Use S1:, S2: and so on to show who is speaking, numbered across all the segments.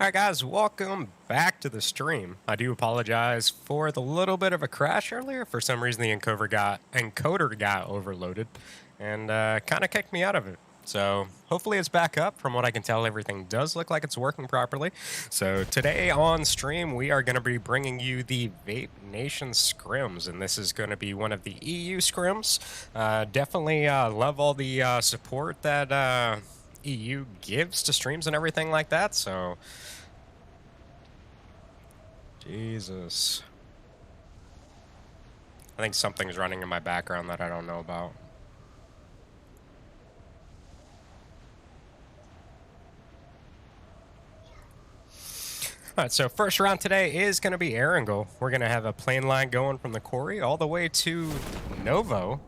S1: Alright guys, welcome back to the stream. I do apologize for the little bit of a crash earlier. For some reason the encoder got overloaded and kind of kicked me out of it. So hopefully it's back up. From what I can tell, everything does look like it's working properly. So today on stream, we are going to be bringing you the VapeNation Scrims, and this is going to be one of the EU Scrims. Definitely love all the support that EU gives to streams and everything like that, so... Jesus. I think something's running in my background that I don't know about. Alright, so first round today is going to be Erangel. We're going to have a plane line going from the quarry all the way to Novo.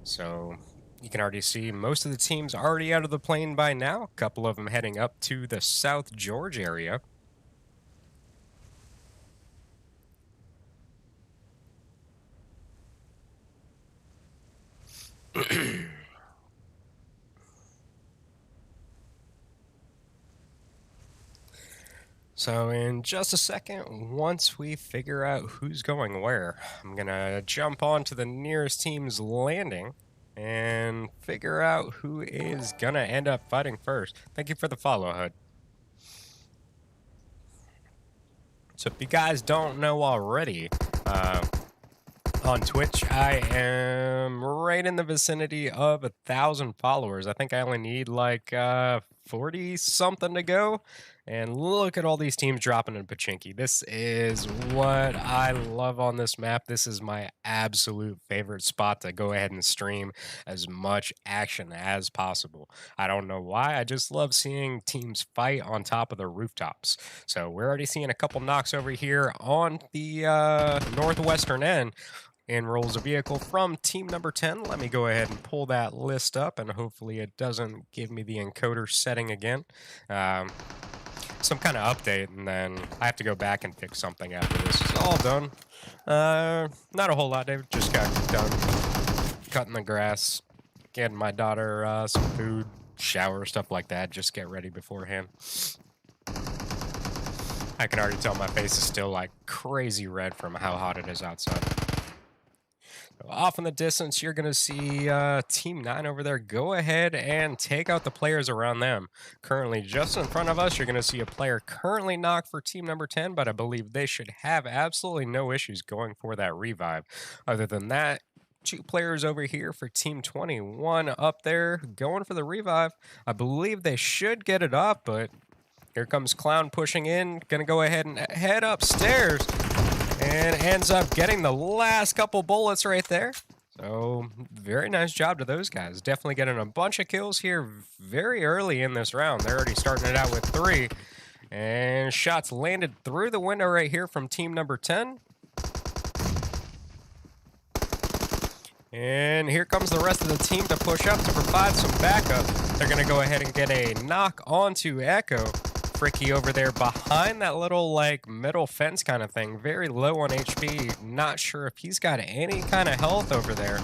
S1: So you can already see most of the teams already out of the plane by now. A couple of them heading up to the South George area. So in just a second, once we figure out who's going where, I'm gonna jump on to the nearest team's landing and figure out who is gonna end up fighting first. Thank you for the follow, HUD. So if you guys don't know already, on Twitch, I am right in the vicinity of 1,000 followers. I think I only need like 40-something to go. And look at all these teams dropping in Pachinki. This is what I love on this map. This is my absolute favorite spot to go ahead and stream as much action as possible. I don't know why. I just love seeing teams fight on top of the rooftops. So we're already seeing a couple knocks over here on the northwestern end. In rolls a vehicle from team number 10. Let me go ahead and pull that list up, and hopefully it doesn't give me the encoder setting again. Some kind of update, and then I have to go back and fix something after this is all done. Not a whole lot, David. Just got done cutting the grass, getting my daughter some food, shower, stuff like that. Just get ready beforehand. I can already tell my face is still like crazy red from how hot it is outside. Off in the distance, you're going to see Team 9 over there. Go ahead and take out the players around them. Currently, just in front of us, you're going to see a player currently knocked for team number 10, but I believe they should have absolutely no issues going for that revive. Other than that, 2 players over here for team 21 up there going for the revive. I believe they should get it up, but here comes Clown pushing in. Going to go ahead and head upstairs. And ends up getting the last couple bullets right there. So, very nice job to those guys. Definitely getting a bunch of kills here very early in this round. They're already starting it out with 3. And shots landed through the window right here from team number 10. And here comes the rest of the team to push up to provide some backup. They're going to go ahead and get a knock onto Echo. Fricky over there behind that little like middle fence kind of thing, very low on HP. Not sure if he's got any kind of health over there.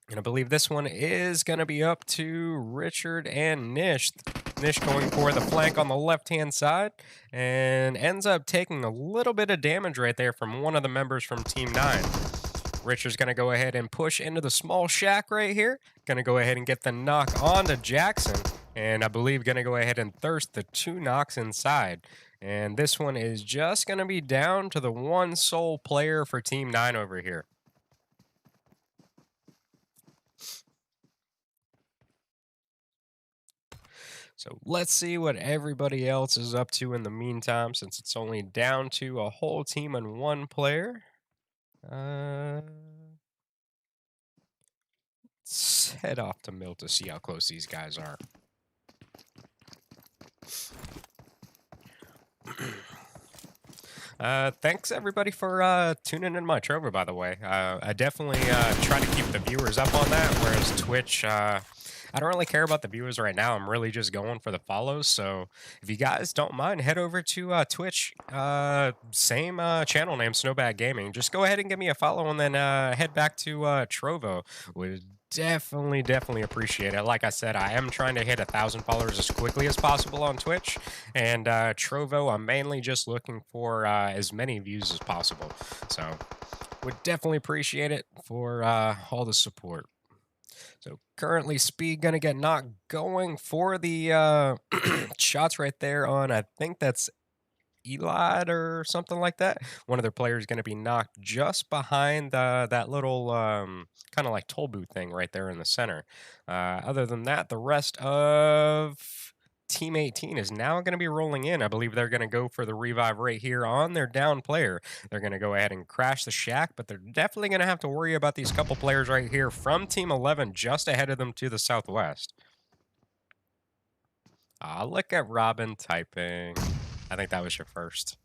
S1: And I believe this one is going to be up to Richard and Nish. Nish going for the flank on the left-hand side and ends up taking a little bit of damage right there from one of the members from Team 9. Richard's going to go ahead and push into the small shack right here. Going to go ahead and get the knock onto Jackson. And I believe going to go ahead and thirst the 2 knocks inside. And this one is just going to be down to the 1 sole player for Team 9 over here. So let's see what everybody else is up to in the meantime, since it's only down to a whole team and 1 player. Let's head off to Mill to see how close these guys are. Thanks everybody for tuning in my Trover, by the way. I definitely try to keep the viewers up on that, whereas Twitch, I don't really care about the viewers right now. I'm really just going for the follows. So if you guys don't mind, head over to Twitch, same channel name, SnowBack Gaming. Just go ahead and give me a follow and then head back to Trovo. Would definitely appreciate it. Like I said, I am trying to hit 1,000 followers as quickly as possible on Twitch, and Trovo, I'm mainly just looking for as many views as possible. So would definitely appreciate it for all the support. So currently, Speed gonna get knocked going for the shots right there on. I think that's Elad or something like that. One of their players going to be knocked just behind that little kind of like toll booth thing right there in the center. Other than that, the rest of Team 18 is now going to be rolling in. I believe they're going to go for the revive right here on their down player. They're going to go ahead and crash the shack, but they're definitely going to have to worry about these couple players right here from Team 11 just ahead of them to the southwest. Look at Robin typing. I think that was your first.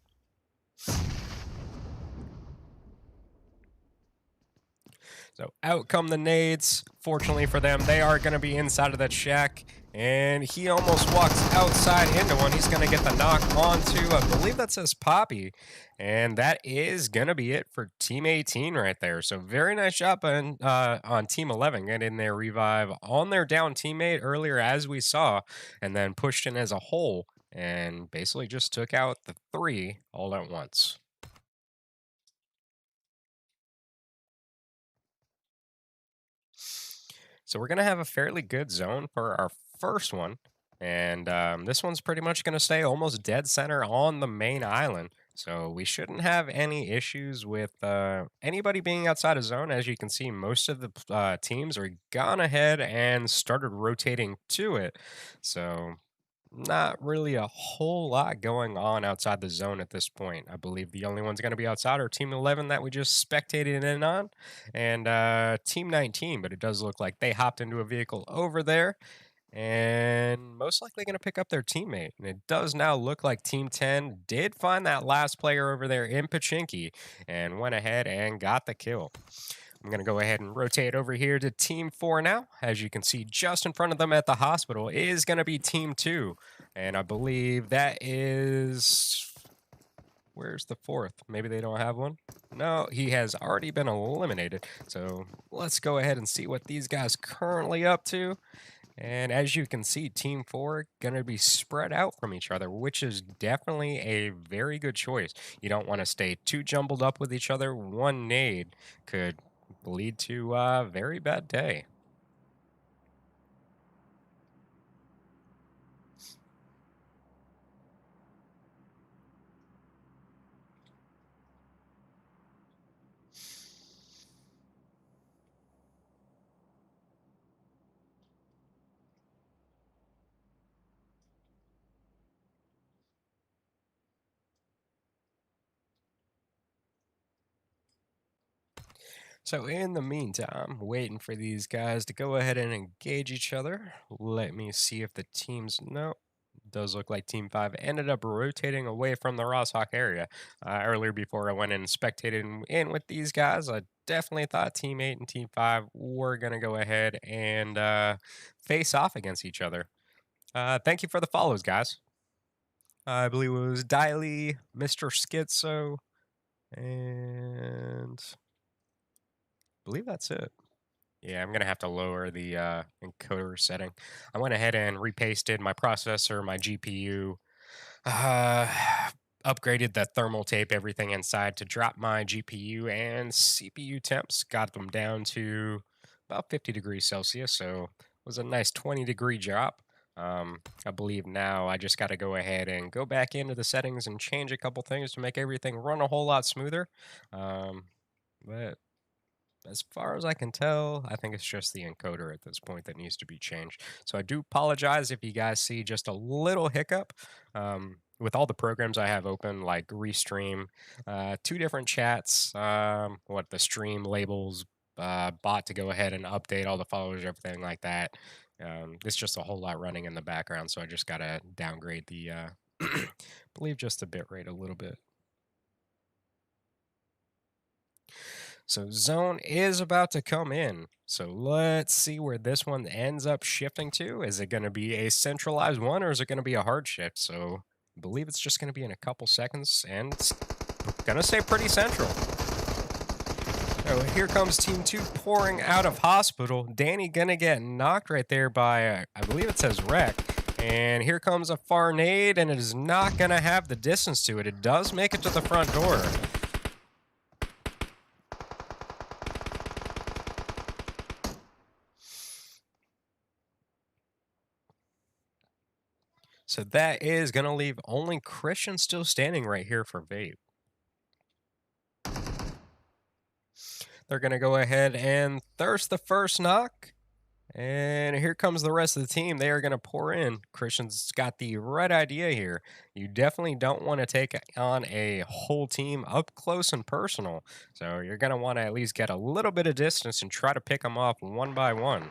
S1: So out come the nades. Fortunately for them, they are going to be inside of that shack. And he almost walks outside into one. He's going to get the knock onto, I believe that says Poppy. And that is going to be it for Team 18 right there. So very nice job on Team 11 getting their revive on their down teammate earlier, as we saw, and then pushed in as a whole and basically just took out the 3 all at once. So we're going to have a fairly good zone for our first one. And this one's pretty much going to stay almost dead center on the main island. So we shouldn't have any issues with anybody being outside of zone. As you can see, most of the teams are gone ahead and started rotating to it. So not really a whole lot going on outside the zone at this point. I believe the only one's going to be outside are Team 11 that we just spectated in on, and Team 19, but it does look like they hopped into a vehicle over there and most likely going to pick up their teammate. And it does now look like Team 10 did find that last player over there in Pachinki and went ahead and got the kill. I'm going to go ahead and rotate over here to Team 4 now. As you can see, just in front of them at the hospital is going to be Team 2. And I believe that is... Where's the 4th? Maybe they don't have one? No, he has already been eliminated. So let's go ahead and see what these guys currently up to. And as you can see, Team 4 going to be spread out from each other, which is definitely a very good choice. You don't want to stay too jumbled up with each other. One nade could lead to a very bad day. So in the meantime, waiting for these guys to go ahead and engage each other. Let me see if the teams... No, does look like Team 5 ended up rotating away from the Rosshawk area. Earlier before I went and spectated in with these guys, I definitely thought Team 8 and Team 5 were going to go ahead and face off against each other. Thank you for the follows, guys. I believe it was Diley, Mr. Schizo, and... believe that's it. Yeah, I'm going to have to lower the encoder setting. I went ahead and repasted my processor, my GPU, uh, upgraded the thermal tape, everything inside to drop my GPU and CPU temps, got them down to about 50 degrees Celsius, so it was a nice 20-degree drop. I believe now I just got to go ahead and go back into the settings and change a couple things to make everything run a whole lot smoother. But as far as I can tell, I think it's just the encoder at this point that needs to be changed. So I do apologize if you guys see just a little hiccup. With all the programs I have open, like Restream, 2 different chats, what the stream labels, bot to go ahead and update all the followers, everything like that. It's just a whole lot running in the background, so I just got to downgrade the, believe just the bitrate a little bit. So zone is about to come in. So let's see where this one ends up shifting to. Is it going to be a centralized one or is it going to be a hard shift? So I believe it's just going to be in a couple seconds and it's going to stay pretty central. Oh, here comes Team 2 pouring out of hospital. Danny gonna get knocked right there by, I believe it says Wreck. And here comes a far nade, and it is not gonna have the distance to it. It does make it to the front door. So that is gonna leave only Christian still standing right here for Vape. They're gonna go ahead and thirst the first knock. And here comes the rest of the team. They are going to pour in. Christian's got the right idea here. You definitely don't want to take on a whole team up close and personal. So you're going to want to at least get a little bit of distance and try to pick them off one by one.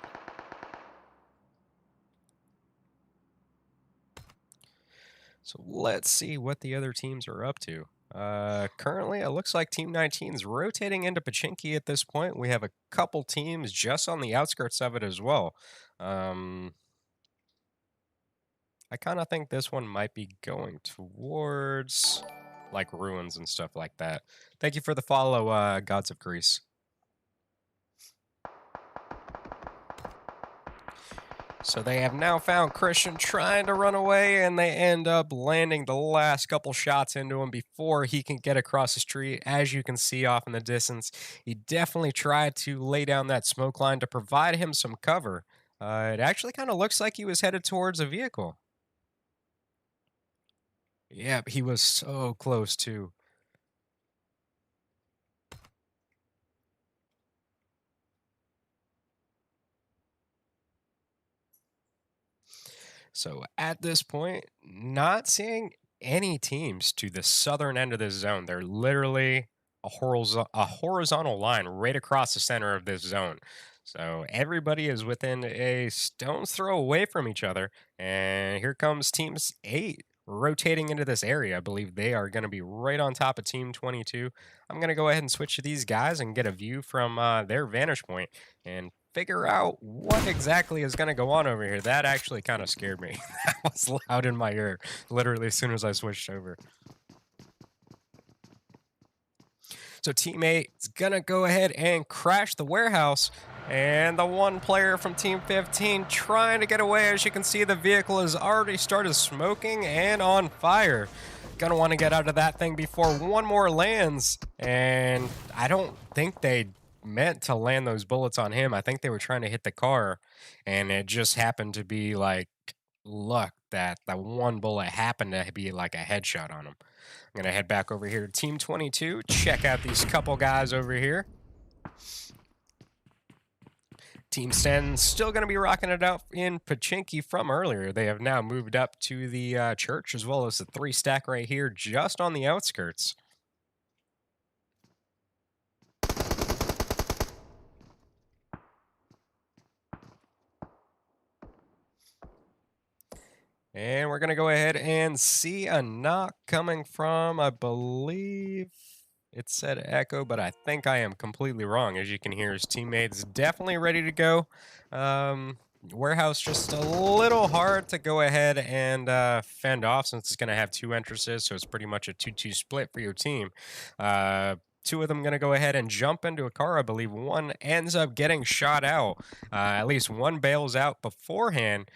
S1: So let's see what the other teams are up to. Currently, it looks like Team 19 is rotating into Pachinki at this point. We have a couple teams just on the outskirts of it as well. I kind of think this one might be going towards like ruins and stuff like that. Thank you for the follow, Gods of Greece. So they have now found Christian trying to run away, and they end up landing the last couple shots into him before he can get across the street. As you can see off in the distance, he definitely tried to lay down that smoke line to provide him some cover. It actually kind of looks like he was headed towards a vehicle. Yep, he was so close too. So at this point, not seeing any teams to the southern end of this zone. They're literally a horizontal line right across the center of this zone. So everybody is within a stone's throw away from each other. And here comes Teams 8 rotating into this area. I believe they are going to be right on top of Team 22. I'm going to go ahead and switch to these guys and get a view from their vantage point and figure out what exactly is going to go on over here. That actually kind of scared me. That was loud in my ear, literally as soon as I switched over. So Team 8 is going to go ahead and crash the warehouse. And the one player from Team 15 trying to get away. As you can see, the vehicle has already started smoking and on fire. Gonna want to get out of that thing before one more lands. And I don't think they meant to land those bullets on him. I think they were trying to hit the car, and it just happened to be like luck that the one bullet happened to be like a headshot on him. I'm gonna head back over here to Team 22, check out these couple guys over here. Team 10 still going to be rocking it out in Pachinki from earlier. They have now moved up to the church as well as the 3 stack right here just on the outskirts. And we're going to go ahead and see a knock coming from, I believe it said Echo, but I think I am completely wrong. As you can hear, his teammates definitely ready to go. Warehouse just a little hard to go ahead and fend off since it's going to have 2 entrances, so it's pretty much a 2-2 split for your team. 2 of them going to go ahead and jump into a car. I believe one ends up getting shot out. At least one bails out beforehand,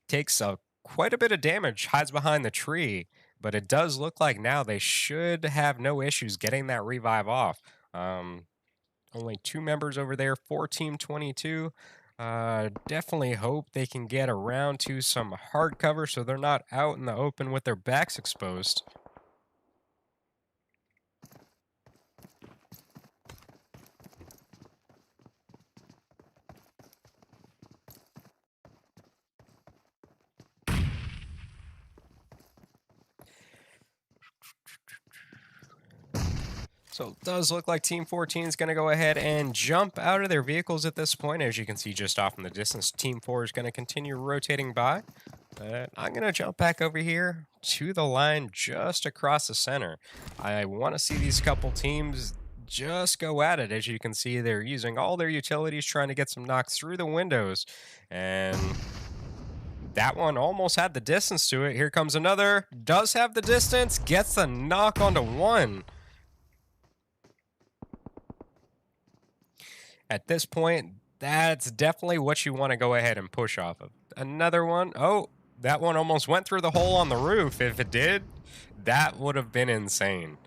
S1: takes quite a bit of damage, hides behind the tree, but it does look like now they should have no issues getting that revive off. Only 2 members over there for Team 22. Definitely hope they can get around to some hard cover so they're not out in the open with their backs exposed. So it does look like Team 14 is going to go ahead and jump out of their vehicles at this point. As you can see just off in the distance, Team 4 is going to continue rotating by. I'm going to jump back over here to the line just across the center. I want to see these couple teams just go at it. As you can see, they're using all their utilities trying to get some knocks through the windows. And that one almost had the distance to it. Here comes another. Does have the distance. Gets the knock onto one. At this point, that's definitely what you want to go ahead and push off of. Another one. Oh, that one almost went through the hole on the roof. If it did, that would have been insane.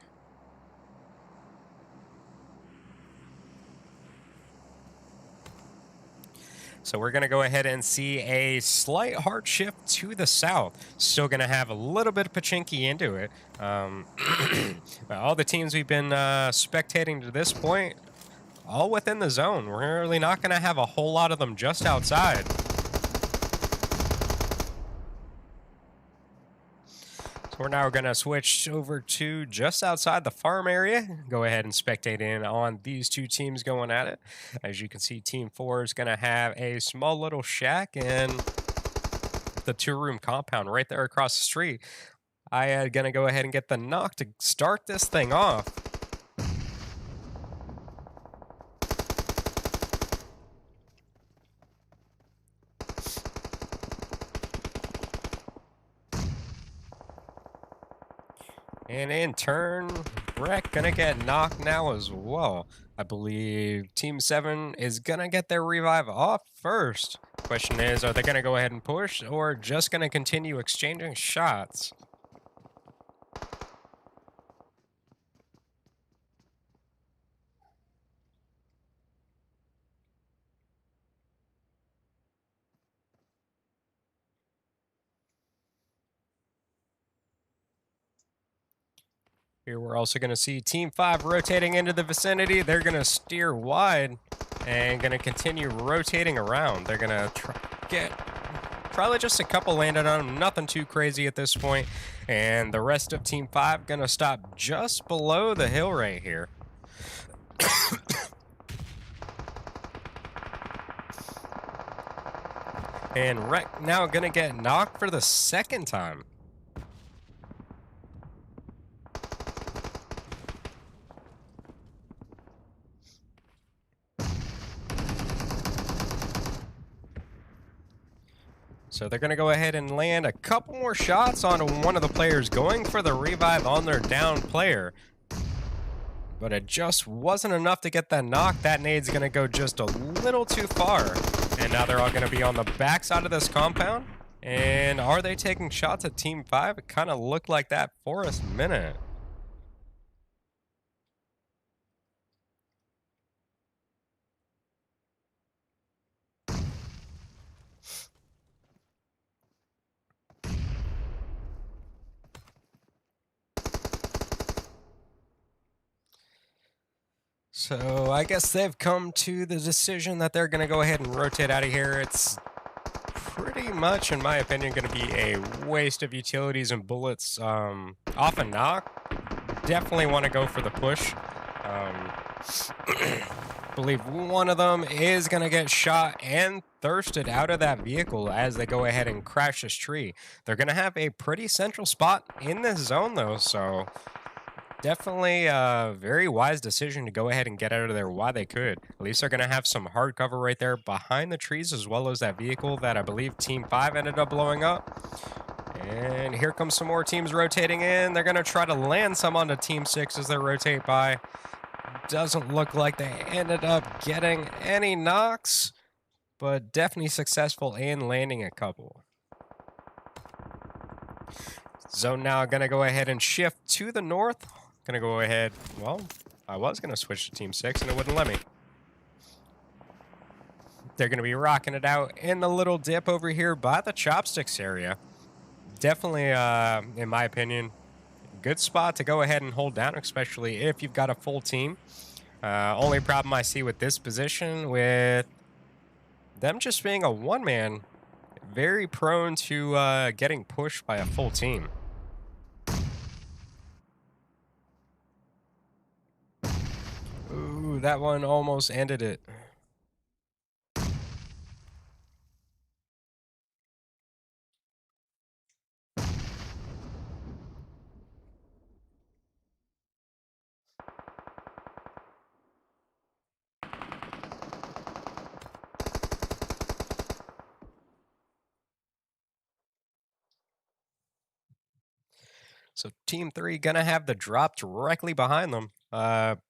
S1: So we're going to go ahead and see a slight hard shift to the south. Still going to have a little bit of Pachinki into it. All the teams we've been spectating to this point, all within the zone. We're really not going to have a whole lot of them just outside. So we're now going to switch over to just outside the farm area. Go ahead and spectate in on these two teams going at it. As you can see, Team 4 is going to have a small little shack and the 2-room compound right there across the street. I am going to go ahead and get the knock to start this thing off. And in turn, Breck gonna get knocked now as well. I believe Team 7 is gonna get their revive off first. Question is, are they gonna go ahead and push or just gonna continue exchanging shots? Here we're also going to see Team 5 rotating into the vicinity. They're going to steer wide and going to continue rotating around. They're going to get probably just a couple landed on them, nothing too crazy at this point. And the rest of Team 5 going to stop just below the hill right here. And Rec now going to get knocked for the second time. So they're going to go ahead and land a couple more shots onto one of the players, going for the revive on their down player. But it just wasn't enough to get that knock. That nade's going to go just a little too far. And now they're all going to be on the backside of this compound. And are they taking shots at Team 5? It kind of looked like that for a minute. So I guess they've come to the decision that they're going to go ahead and rotate out of here. It's pretty much, in my opinion, going to be a waste of utilities and bullets off a knock. Definitely want to go for the push. Believe one of them is going to get shot and thirsted out of that vehicle as they go ahead and crash this tree. They're going to have a pretty central spot in this zone, though, so definitely a very wise decision to go ahead and get out of there while they could. At least they're going to have some hard cover right there behind the trees, as well as that vehicle that I believe Team 5 ended up blowing up. And here comes some more teams rotating in. They're going to try to land some onto Team 6 as they rotate by. Doesn't look like they ended up getting any knocks, but definitely successful in landing a couple. Zone now going to go ahead and shift to the north. Going to go ahead, well, I was going to switch to Team 6 and it wouldn't let me. They're going to be rocking it out in the little dip over here by the chopsticks area. Definitely, in my opinion, good spot to go ahead and hold down, especially if you've got a full team. Only problem I see with this position, with them just being a one-man, very prone to getting pushed by a full team. Ooh, that one almost ended it. So Team 3 gonna have the drop directly behind them.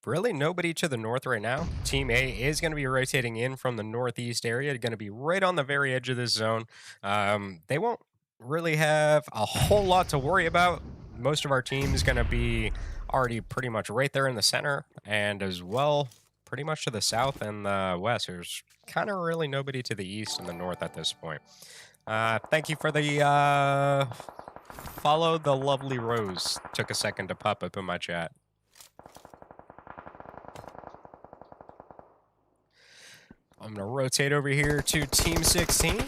S1: Really nobody to the north right now. Team A is going to be rotating in from the northeast area, going to be right on the very edge of this zone. They won't really have a whole lot to worry about. Most of our team is going to be already pretty much right there in the center, and as well, pretty much to the south and the west. There's kind of really nobody to the east and the north at this point. Thank you for the follow. The lovely Rose took a second to pop up in my chat. I'm going to rotate over here to Team 16.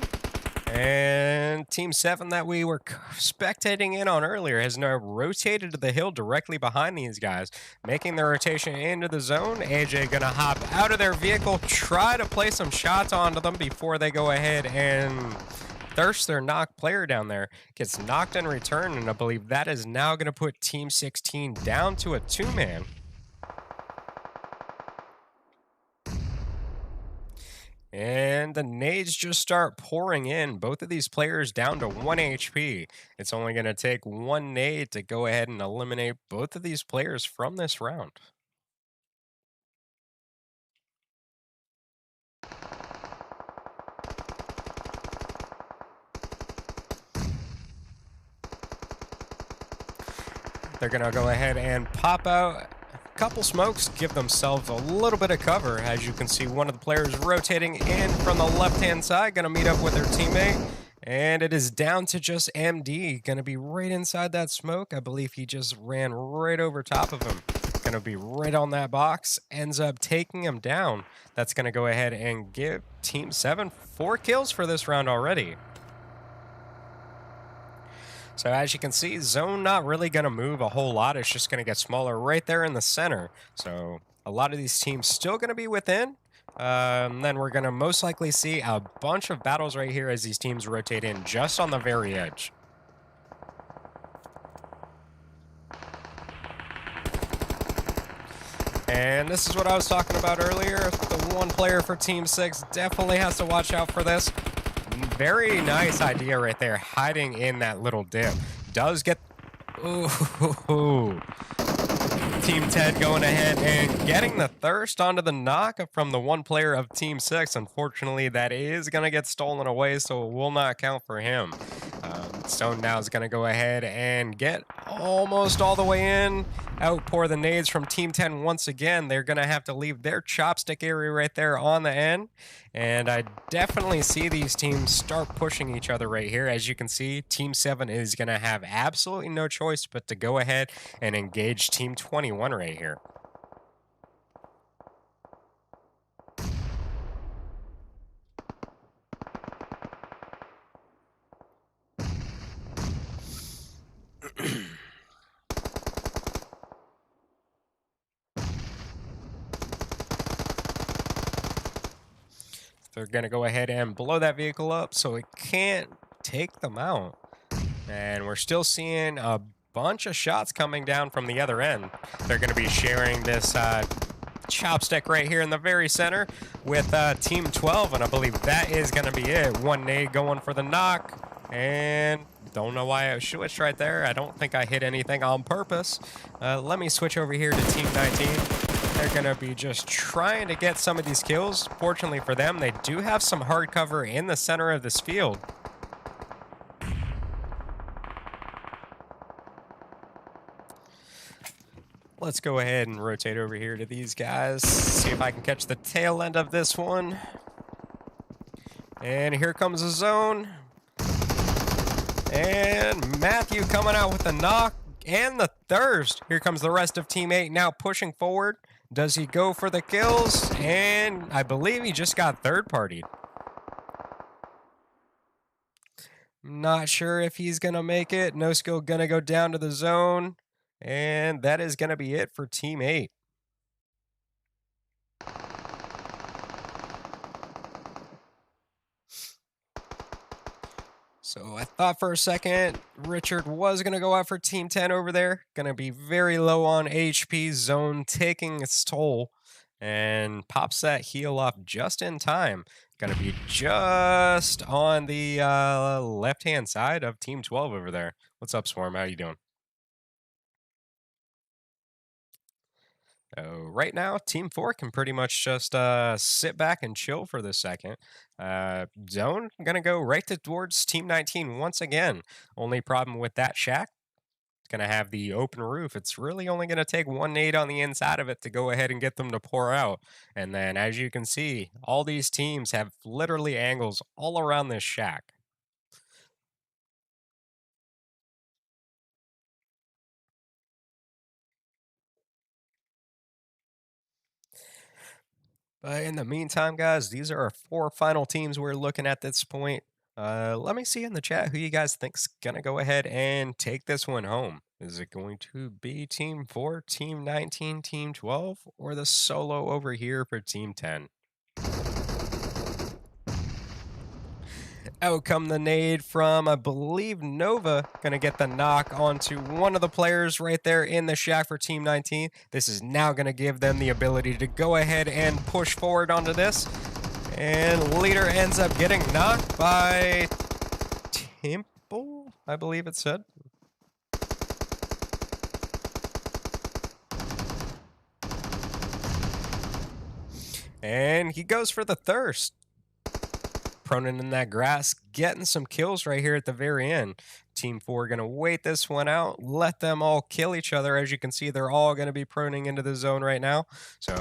S1: And Team 7 that we were spectating in on earlier has now rotated to the hill directly behind these guys, making their rotation into the zone. AJ going to hop out of their vehicle, try to play some shots onto them before they go ahead and thirst their knock player down there. Gets knocked in return, and I believe that is now going to put Team 16 down to a 2-man. And the nades just start pouring in. Both of these players down to 1 HP. It's only going to take one nade to go ahead and eliminate both of these players from this round. They're going to go ahead and pop out a couple smokes, give themselves a little bit of cover. As you can see, one of the players rotating in from the left-hand side, going to meet up with their teammate. And it is down to just MD, going to be right inside that smoke. I believe he just ran right over top of him. Going to be right on that box, ends up taking him down. That's going to go ahead and give Team 7 4 kills for this round already. So as you can see, zone not really going to move a whole lot. It's just going to get smaller right there in the center. So a lot of these teams still going to be within. Then we're going to most likely see a bunch of battles right here as these teams rotate in just on the very edge. And this is what I was talking about earlier. The one player for Team 6 definitely has to watch out for this. Very nice idea right there, hiding in that little dip. Does get... Ooh. Team 10 going ahead and getting the thirst onto the knock from the one player of Team 6. Unfortunately, that is going to get stolen away, so it will not count for him. Stone now is going to go ahead and get almost all the way in. Outpour the nades from Team 10 once again. They're going to have to leave their chopstick area right there on the end. And I definitely see these teams start pushing each other right here. As you can see, Team 7 is going to have absolutely no choice but to go ahead and engage Team 21 right here. They're going to go ahead and blow that vehicle up so it can't take them out. And we're still seeing a bunch of shots coming down from the other end. They're going to be sharing this chopstick right here in the very center with Team 12, and I believe that is going to be it. One nade going for the knock, and don't know why I switched right there. I don't think I hit anything on purpose. Let me switch over here to Team 19. They're going to be just trying to get some of these kills. Fortunately for them, they do have some hard cover in the center of this field. Let's go ahead and rotate over here to these guys. See if I can catch the tail end of this one. And here comes the zone. And Matthew coming out with the knock and the thirst. Here comes the rest of Team 8 now pushing forward. Does he go for the kills? And I believe he just got third-partied. Not sure if he's going to make it. No skill going to go down to the zone. And that is going to be it for Team 8. So I thought for a second Richard was going to go out for Team 10 over there. Going to be very low on HP. Zone taking its toll. And pops that heal off just in time. Going to be just on the left-hand side of Team 12 over there. What's up, Swarm? How you doing? Right now, Team 4 can pretty much just sit back and chill for the second. Zone gonna go right towards Team 19 once again. Only problem with that shack, it's gonna have the open roof. It's really only gonna take one nade on the inside of it to go ahead and get them to pour out. And then, as you can see, all these teams have literally angles all around this shack. But in the meantime, guys, these are our four final teams we're looking at this point. Let me see in the chat who you guys think's gonna go ahead and take this one home. Is it going to be Team 4, Team 19, Team 12, or the solo over here for Team 10? Out come the nade from, I believe, Nova. Gonna get the knock onto one of the players right there in the shack for Team 19. This is now gonna give them the ability to go ahead and push forward onto this. And leader ends up getting knocked by Temple, I believe it said. And he goes for the thirst. Pronin in that grass, getting some kills right here at the very end. Team 4 going to wait this one out, let them all kill each other. As you can see, they're all going to be proning into the zone right now. So,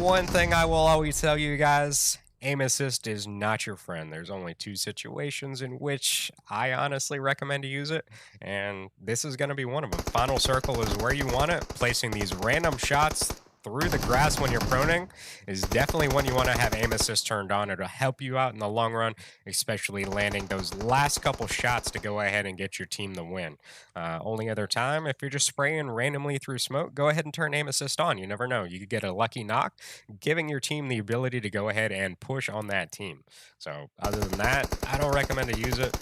S1: one thing I will always tell you guys, aim assist is not your friend. There's only two situations in which I honestly recommend to use it, and this is going to be one of them. Final circle is where you want it. Placing these random shots through the grass when you're proning is definitely when you want to have aim assist turned on. It'll help you out in the long run, especially landing those last couple shots to go ahead and get your team the win. Only other time, if you're just spraying randomly through smoke, go ahead and turn aim assist on. You never know. You could get a lucky knock, giving your team the ability to go ahead and push on that team. So other than that, I don't recommend to use it.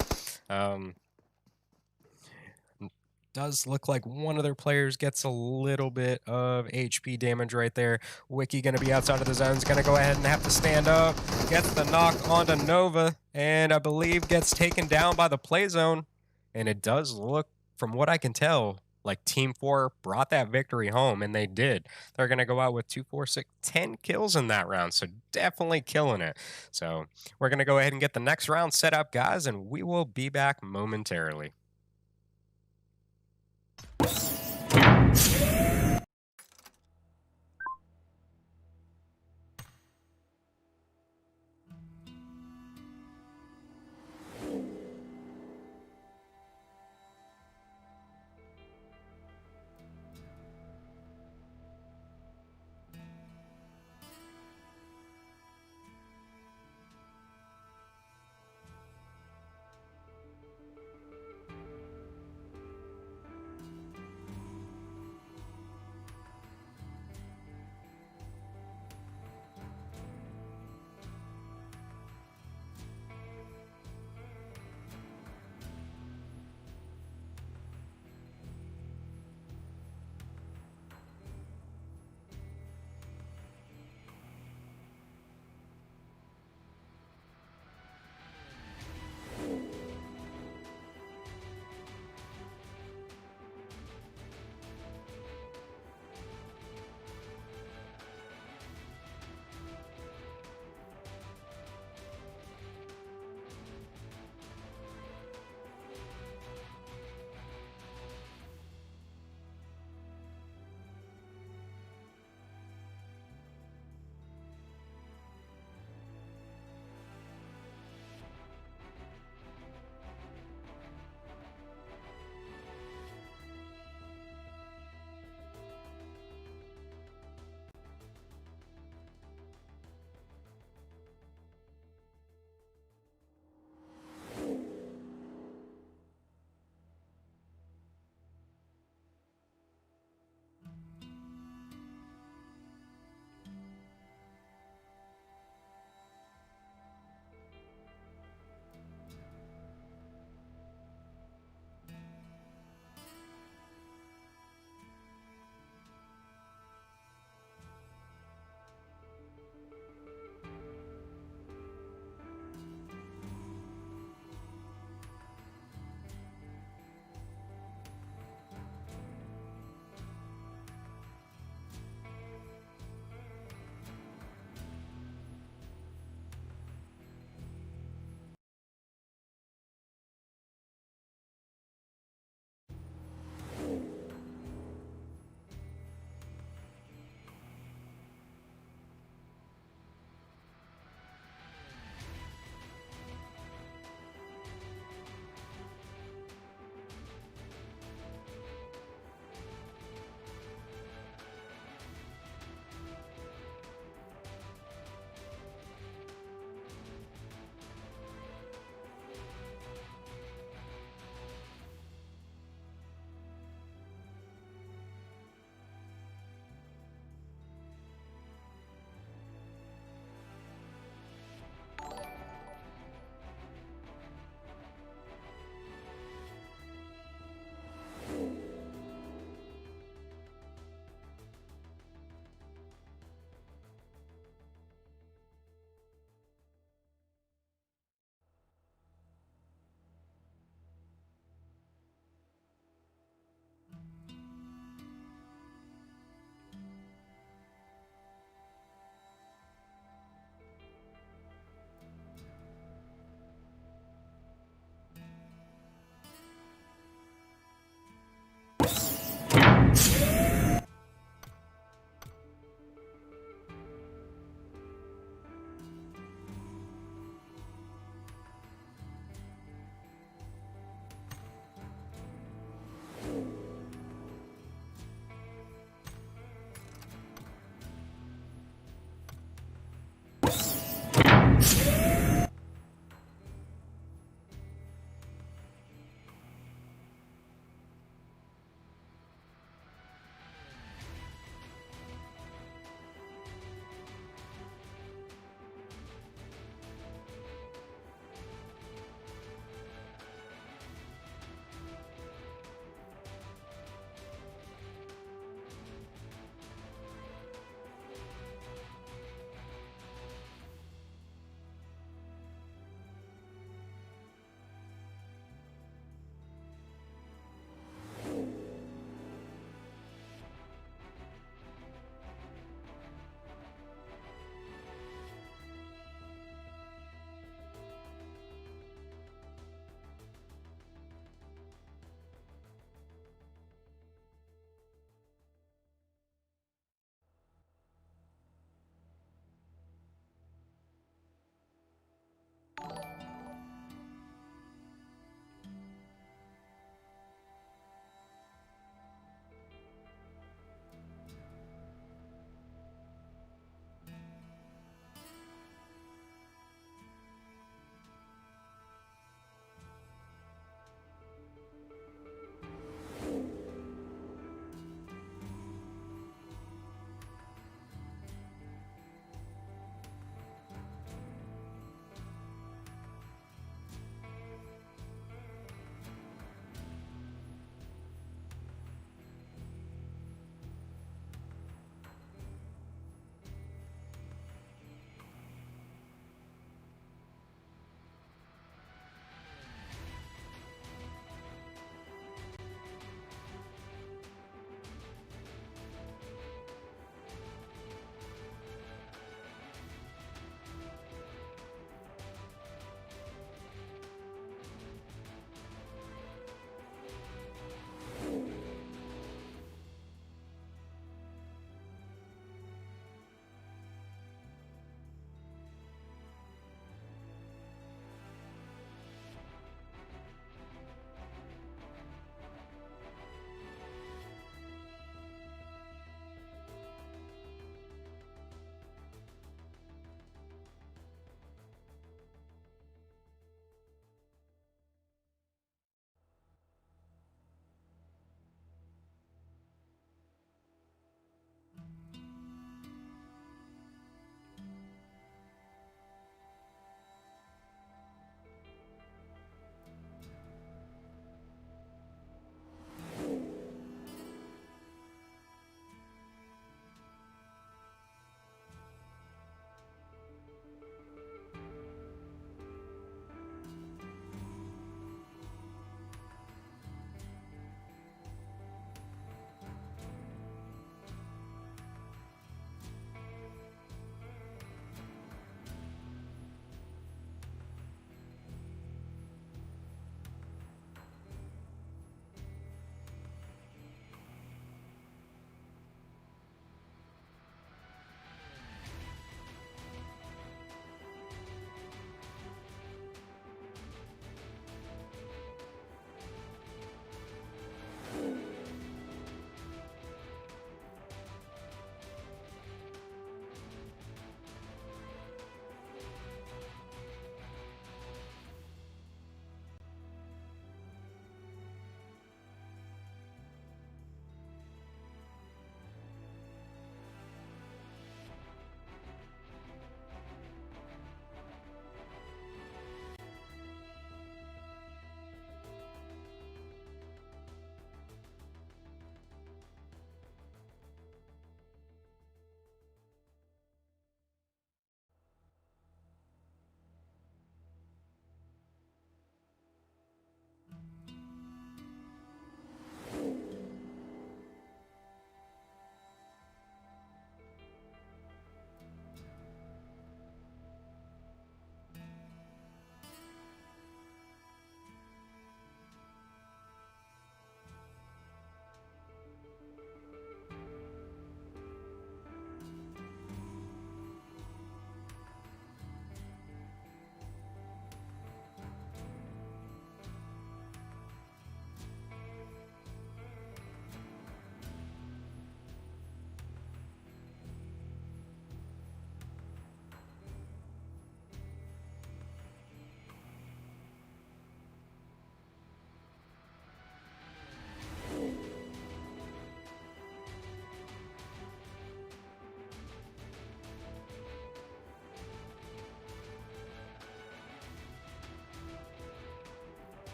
S1: Does look like one of their players gets a little bit of HP damage right there. Wiki going to be outside of the zone. Is going to go ahead and have to stand up. Gets the knock onto Nova, and I believe gets taken down by the play zone. And it does look, from what I can tell, like Team 4 brought that victory home, and they did. They're going to go out with 2, 4, 6, 10 kills in that round, so definitely killing it. So we're going to go ahead and get the next round set up, guys, and we will be back momentarily.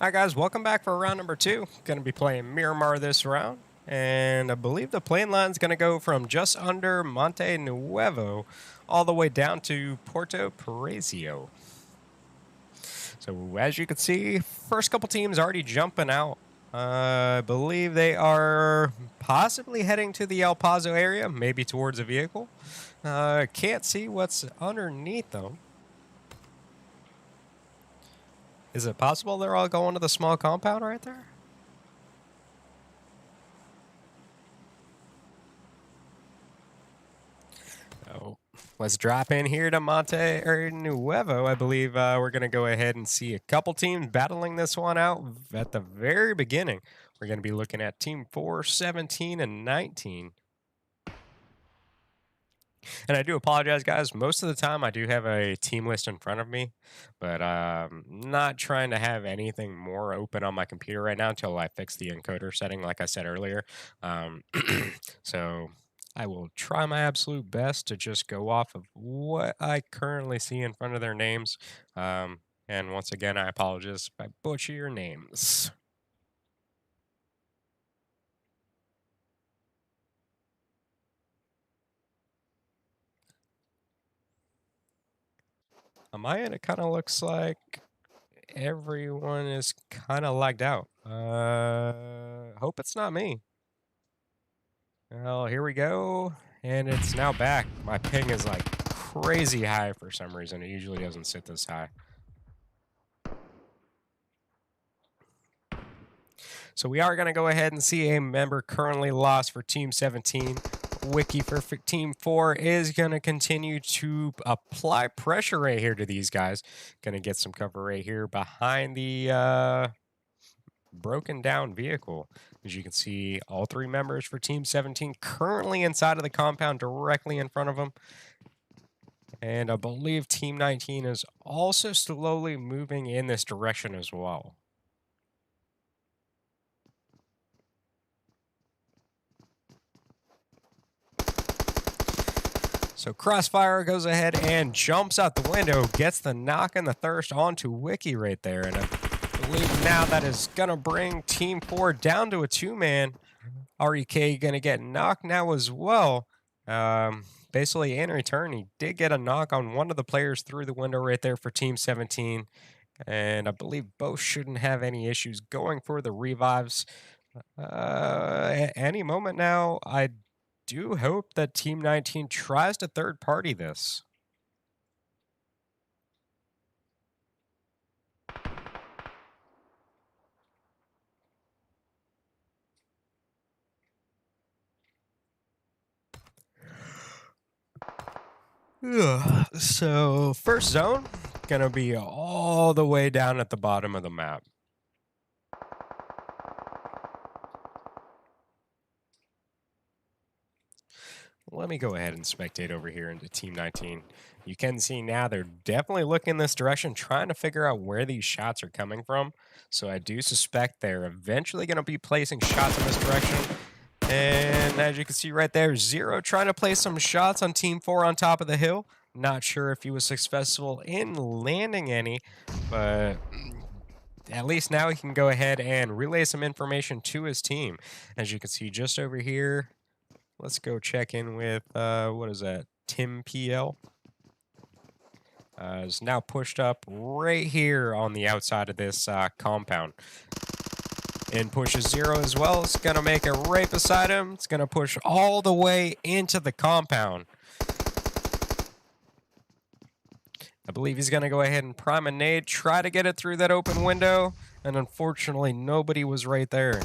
S1: Alright guys, welcome back for round number 2. Gonna be playing Miramar this round. And I believe the plane line's gonna go from just under Monte Nuevo all the way down to Puerto Paraiso. So as you can see, first couple teams already jumping out. I believe they are possibly heading to the El Paso area, maybe towards a vehicle. Can't see what's underneath them. Is it possible they're all going to the small compound right there? Oh, let's drop in here to Monte Nuevo. I believe we're going to go ahead and see a couple teams battling this one out at the very beginning. We're going to be looking at Team 4, 17, and 19. And I do apologize, guys. Most of the time, I do have a team list in front of me, but I'm not trying to have anything more open on my computer right now until I fix the encoder setting, like I said earlier. So I will try my absolute best to just go off of what I currently see in front of their names. And once again, I apologize if I butcher your names. On my end, it kind of looks like everyone is kind of lagged out. Hope it's not me. Well, here we go. And it's now back. My ping is like crazy high for some reason. It usually doesn't sit this high. So we are going to go ahead and see a member currently lost for Team 17. Wiki for Team 4 is going to continue to apply pressure right here to these guys. Going to get some cover right here behind the broken down vehicle. As you can see, all 3 members for Team 17 currently inside of the compound directly in front of them. And I believe Team 19 is also slowly moving in this direction as well. So Crossfire goes ahead and jumps out the window, gets the knock and the thirst onto Wiki right there. And I believe now that is going to bring Team 4 down to a 2-man. REK going to get knocked now as well. Basically, in return, he did get a knock on one of the players through the window right there for Team 17. And I believe both shouldn't have any issues going for the revives. At any moment now, I do hope that Team 19 tries to third party this. So first zone gonna be all the way down at the bottom of the map. Let me go ahead and spectate over here into Team 19. You can see now they're definitely looking this direction, trying to figure out where these shots are coming from. So I do suspect they're eventually going to be placing shots in this direction. And as you can see right there, Zero trying to place some shots on Team 4 on top of the hill. Not sure if he was successful in landing any, but at least now he can go ahead and relay some information to his team. As you can see just over here, let's go check in with, what is that, Tim PL. Is now pushed up right here on the outside of this compound. And pushes Zero as well. It's going to make it right beside him. It's going to push all the way into the compound. I believe he's going to go ahead and prime a nade, try to get it through that open window. And unfortunately, nobody was right there.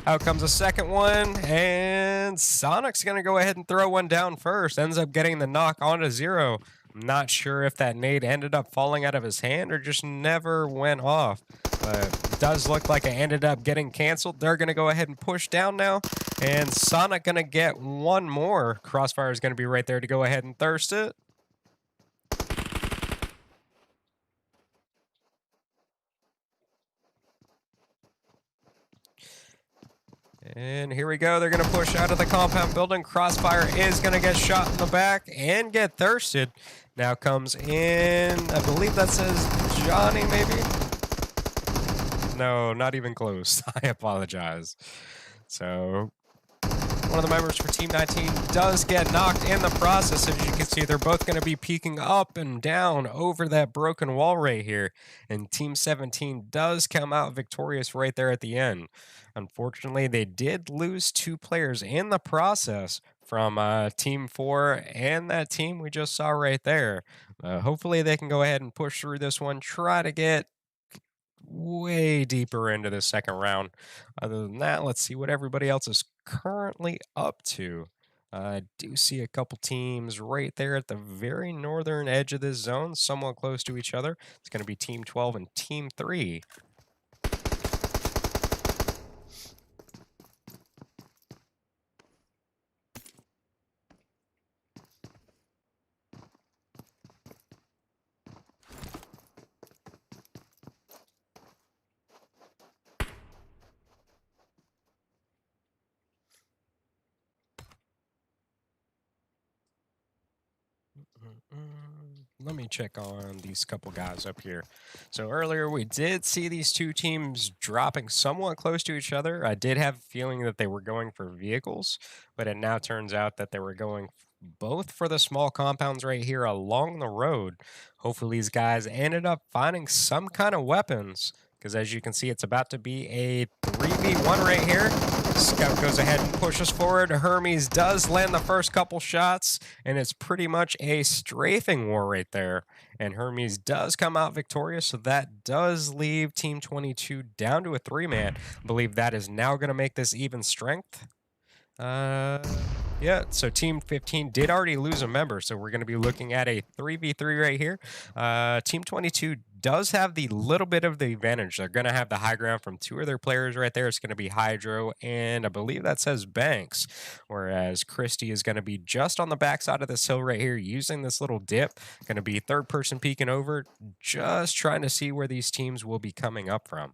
S1: Out comes a second one, and Sonic's going to go ahead and throw one down first. Ends up getting the knock onto Zero. I'm not sure if that nade ended up falling out of his hand or just never went off. But it does look like it ended up getting canceled. They're going to go ahead and push down now, and Sonic going to get one more. Crossfire is going to be right there to go ahead and thirst it. And here we go. They're going to push out of the compound building. Crossfire is going to get shot in the back and get thirsted. Now comes in, I believe that says Johnny maybe. No, not even close. I apologize. So one of the members for Team 19 does get knocked in the process. As you can see, they're both going to be peeking up and down over that broken wall right here. And Team 17 does come out victorious right there at the end. Unfortunately, they did lose 2 players in the process from Team 4 and that team we just saw right there. Hopefully, they can go ahead and push through this one, try to get way deeper into the second round. Other than that, let's see what everybody else is currently up to. I do see a couple teams right there at the very northern edge of this zone, somewhat close to each other. It's going to be Team 12 and Team 3. Let me check on these couple guys up here. So earlier we did see these 2 teams dropping somewhat close to each other. I did have a feeling that they were going for vehicles, but it now turns out that they were going both for the small compounds right here along the road. Hopefully these guys ended up finding some kind of weapons, because as you can see, it's about to be a 3v1 right here. Scout goes ahead and pushes forward. Hermes does land the first couple shots, and it's pretty much a strafing war right there. And Hermes does come out victorious, so that does leave Team 22 down to a 3-man. I believe that is now going to make this even strength. Yeah, so Team 15 did already lose a member, so we're going to be looking at a 3v3 right here. Team 22 does have the little bit of the advantage. They're going to have the high ground from 2 of their players right there. It's going to be Hydro, and I believe that says Banks, whereas Christie is going to be just on the backside of this hill right here using this little dip. Going to be third person peeking over, just trying to see where these teams will be coming up from.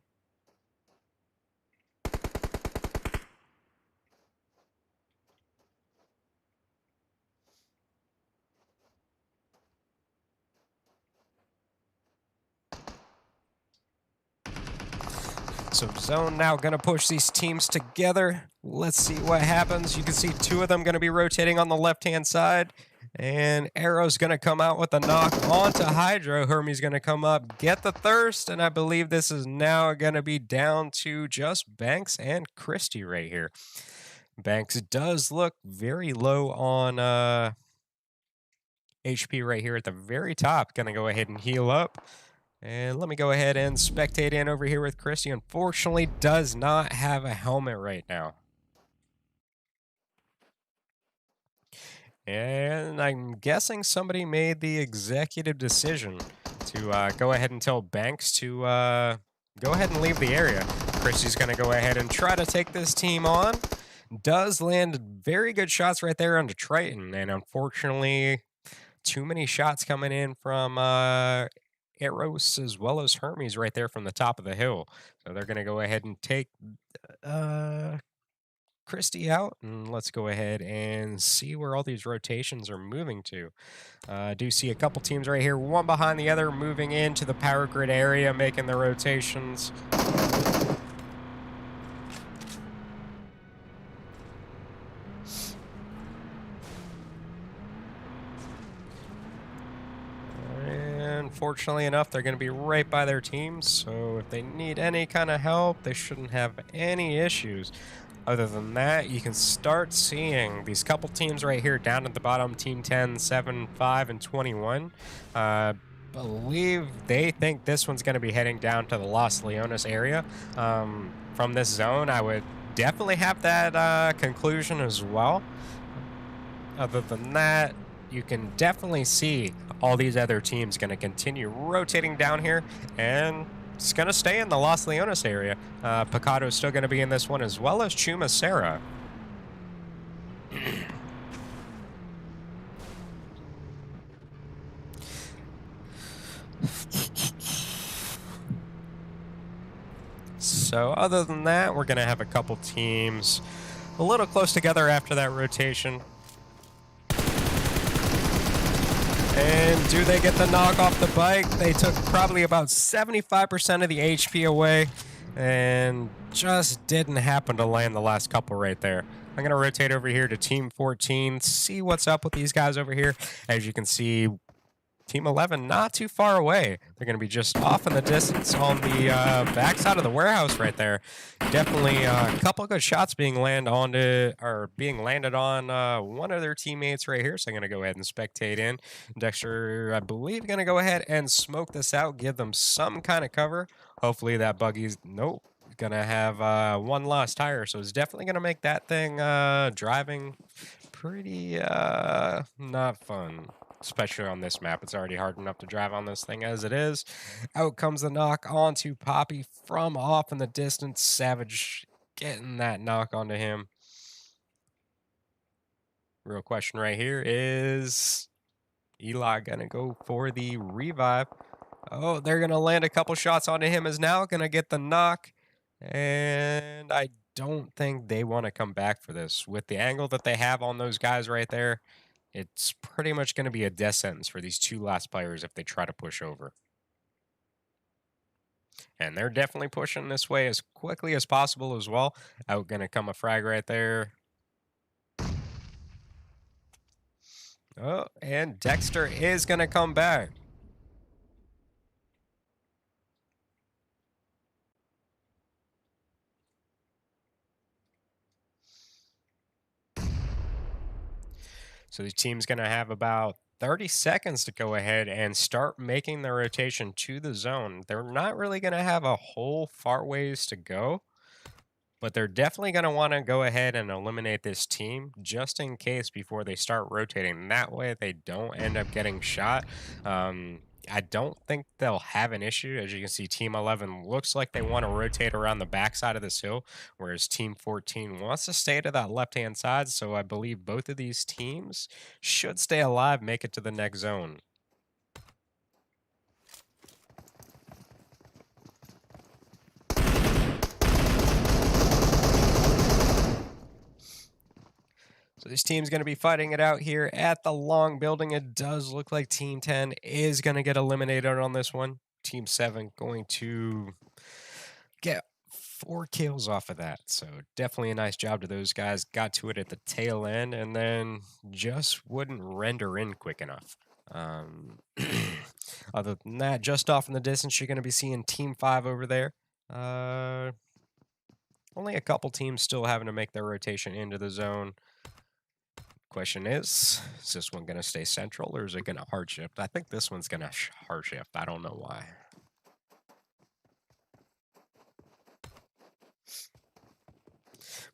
S1: So zone now going to push these teams together. Let's see what happens. You can see 2 of them going to be rotating on the left-hand side. And Arrow's going to come out with a knock onto Hydro. Hermes going to come up, get the thirst. And I believe this is now going to be down to just Banks and Christie right here. Banks does look very low on HP right here at the very top. Going to go ahead and heal up. And let me go ahead and spectate in over here with Christie. Unfortunately, does not have a helmet right now. And I'm guessing somebody made the executive decision to go ahead and tell Banks to go ahead and leave the area. Christie's going to go ahead and try to take this team on. Does land very good shots right there onto Triton. And unfortunately, too many shots coming in from Eros as well as Hermes right there from the top of the hill. So they're going to go ahead and take Christie out, and let's go ahead and see where all these rotations are moving to. I do see a couple teams right here, one behind the other, moving into the power grid area, making their rotations. Fortunately enough, they're going to be right by their teams, so if they need any kind of help, they shouldn't have any issues. Other than that, you can start seeing these couple teams right here down at the bottom, Team 10, 7, 5, and 21. Believe they think this one's going to be heading down to the Los Leones area. From this zone, I would definitely have that conclusion as well. Other than that, you can definitely see all these other teams going to continue rotating down here, and it's going to stay in the Los Leones area. Picato's still going to be in this one, as well as Chumacera. So other than that, we're going to have a couple teams a little close together after that rotation. And do they get the knock off the bike? They took probably about 75% of the HP away. and just didn't happen to land the last couple right there. I'm going to rotate over here to Team 14, see what's up with these guys over here. As you can see, Team 11 not too far away. They're going to be just off in the distance on the backside of the warehouse right there. Definitely a couple good shots being landed on one of their teammates right here. So I'm going to go ahead and spectate in. Dexter, I believe, going to go ahead and smoke this out, give them some kind of cover. Hopefully that buggy's gonna have one lost tire, so it's definitely gonna make that thing driving pretty not fun. Especially on this map. It's already hard enough to drive on this thing as it is. Out comes the knock onto Poppy from off in the distance. Savage getting that knock onto him. Real question right here is Eli gonna go for the revive? Oh, they're gonna land a couple shots onto him as now. Gonna get the knock. And I don't think they want to come back for this. With the angle that they have on those guys right there, it's pretty much going to be a death sentence for these two last players if they try to push over. And they're definitely pushing this way as quickly as possible as well. Out going to come a frag right there. Oh, and Dexter is going to come back. So the team's going to have about 30 seconds to go ahead and start making the rotation to the zone. They're not really going to have a whole far ways to go, but they're definitely going to want to go ahead and eliminate this team just in case before they start rotating. That way they don't end up getting shot. I don't think they'll have an issue. As you can see, Team 11 looks like they want to rotate around the backside of this hill, whereas Team 14 wants to stay to that left-hand side. So I believe both of these teams should stay alive, make it to the next zone. So this team's going to be fighting it out here at the long building. It does look like Team 10 is going to get eliminated on this one. Team 7 going to get 4 kills off of that. So definitely a nice job to those guys. Got to it at the tail end and then just wouldn't render in quick enough. Other than that, just off in the distance, you're going to be seeing Team 5 over there. Only a couple teams still having to make their rotation into the zone. Question is this one going to stay central or is it going to hard shift? I think this one's going to hard shift. I don't know why.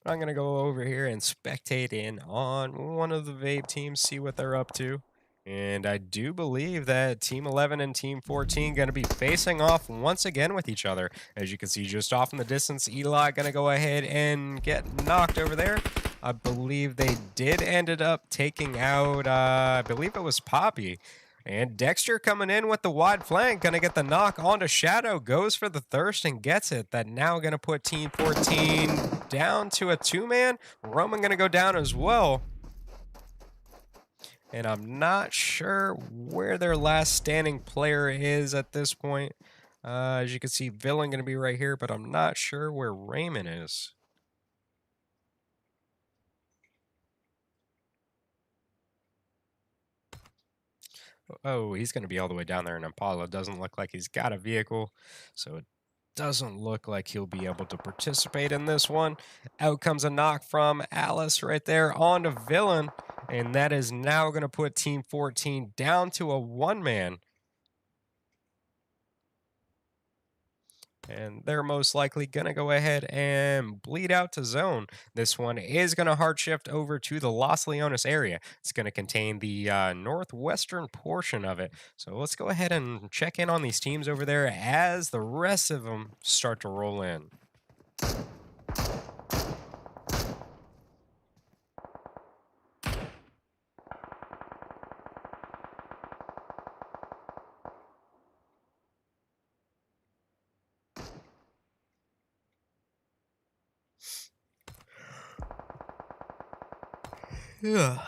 S1: But I'm going to go over here and spectate in on one of the Vape teams, see what they're up to. And I do believe that Team 11 and Team 14 going to be facing off once again with each other. As you can see just off in the distance, Eli going to go ahead and get knocked over there. I believe they did ended up taking out, I believe it was Poppy. And Dexter coming in with the wide flank, going to get the knock onto Shadow, goes for the thirst and gets it. That now going to put Team 14 down to a 2-man. Roman going to go down as well. And I'm not sure where their last standing player is at this point. As you can see, Villain going to be right here, but I'm not sure where Raymond is. Oh, he's going to be all the way down there in Impala. Doesn't look like he's got a vehicle, so it doesn't look like he'll be able to participate in this one. Out comes a knock from Alice right there onto Villain, and that is now going to put Team 14 down to a 1-man. And they're most likely going to go ahead and bleed out to zone. This one is going to hard shift over to the Los Leones area. It's going to contain the northwestern portion of it. So let's go ahead and check in on these teams over there as the rest of them start to roll in. Yeah.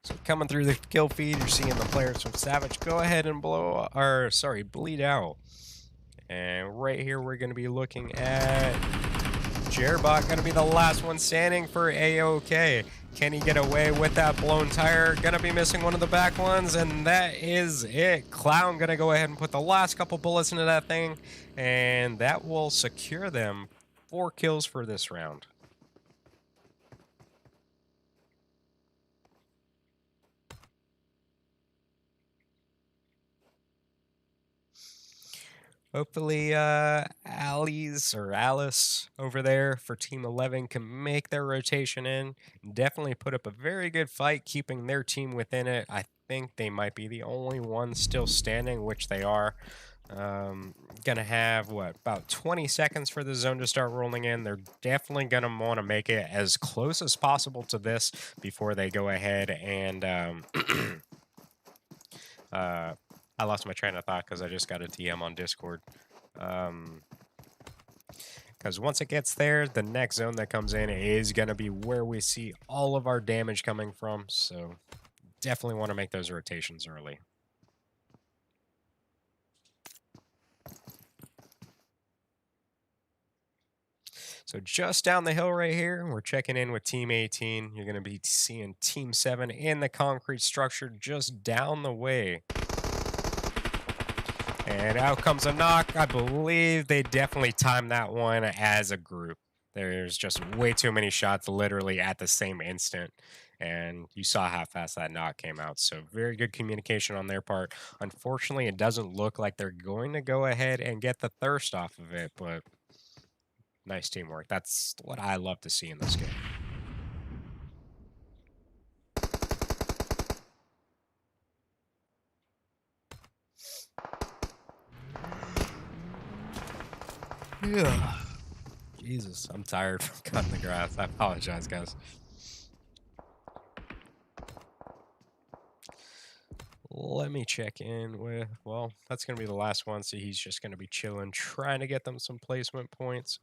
S1: So coming through the kill feed, you're seeing the players from Savage go ahead and bleed out. And right here, we're going to be looking at Jerbot, going to be the last one standing for AOK. Can he get away with that blown tire? Going to be missing one of the back ones, and that is it. Clown going to go ahead and put the last couple bullets into that thing, and that will secure them 4 kills for this round. Hopefully, Alice over there for Team 11 can make their rotation in. Definitely put up a very good fight, keeping their team within it. I think they might be the only ones still standing, which they are. Gonna have, about 20 seconds for the zone to start rolling in. They're definitely gonna want to make it as close as possible to this before they go ahead and, I lost my train of thought because I just got a DM on Discord. Because once it gets there, the next zone that comes in is going to be where we see all of our damage coming from. So definitely want to make those rotations early. So just down the hill right here, we're checking in with Team 18. You're going to be seeing Team 7 in the concrete structure just down the way. And out comes a knock. I believe they definitely timed that one as a group. There's just way too many shots literally at the same instant. And you saw how fast that knock came out. So very good communication on their part. Unfortunately, it doesn't look like they're going to go ahead and get the thirst off of it. But nice teamwork. That's what I love to see in this game. Yeah. Jesus, I'm tired from cutting the grass. I apologize, guys. Let me check in with, well, that's going to be the last one, so he's just going to be chilling, trying to get them some placement points.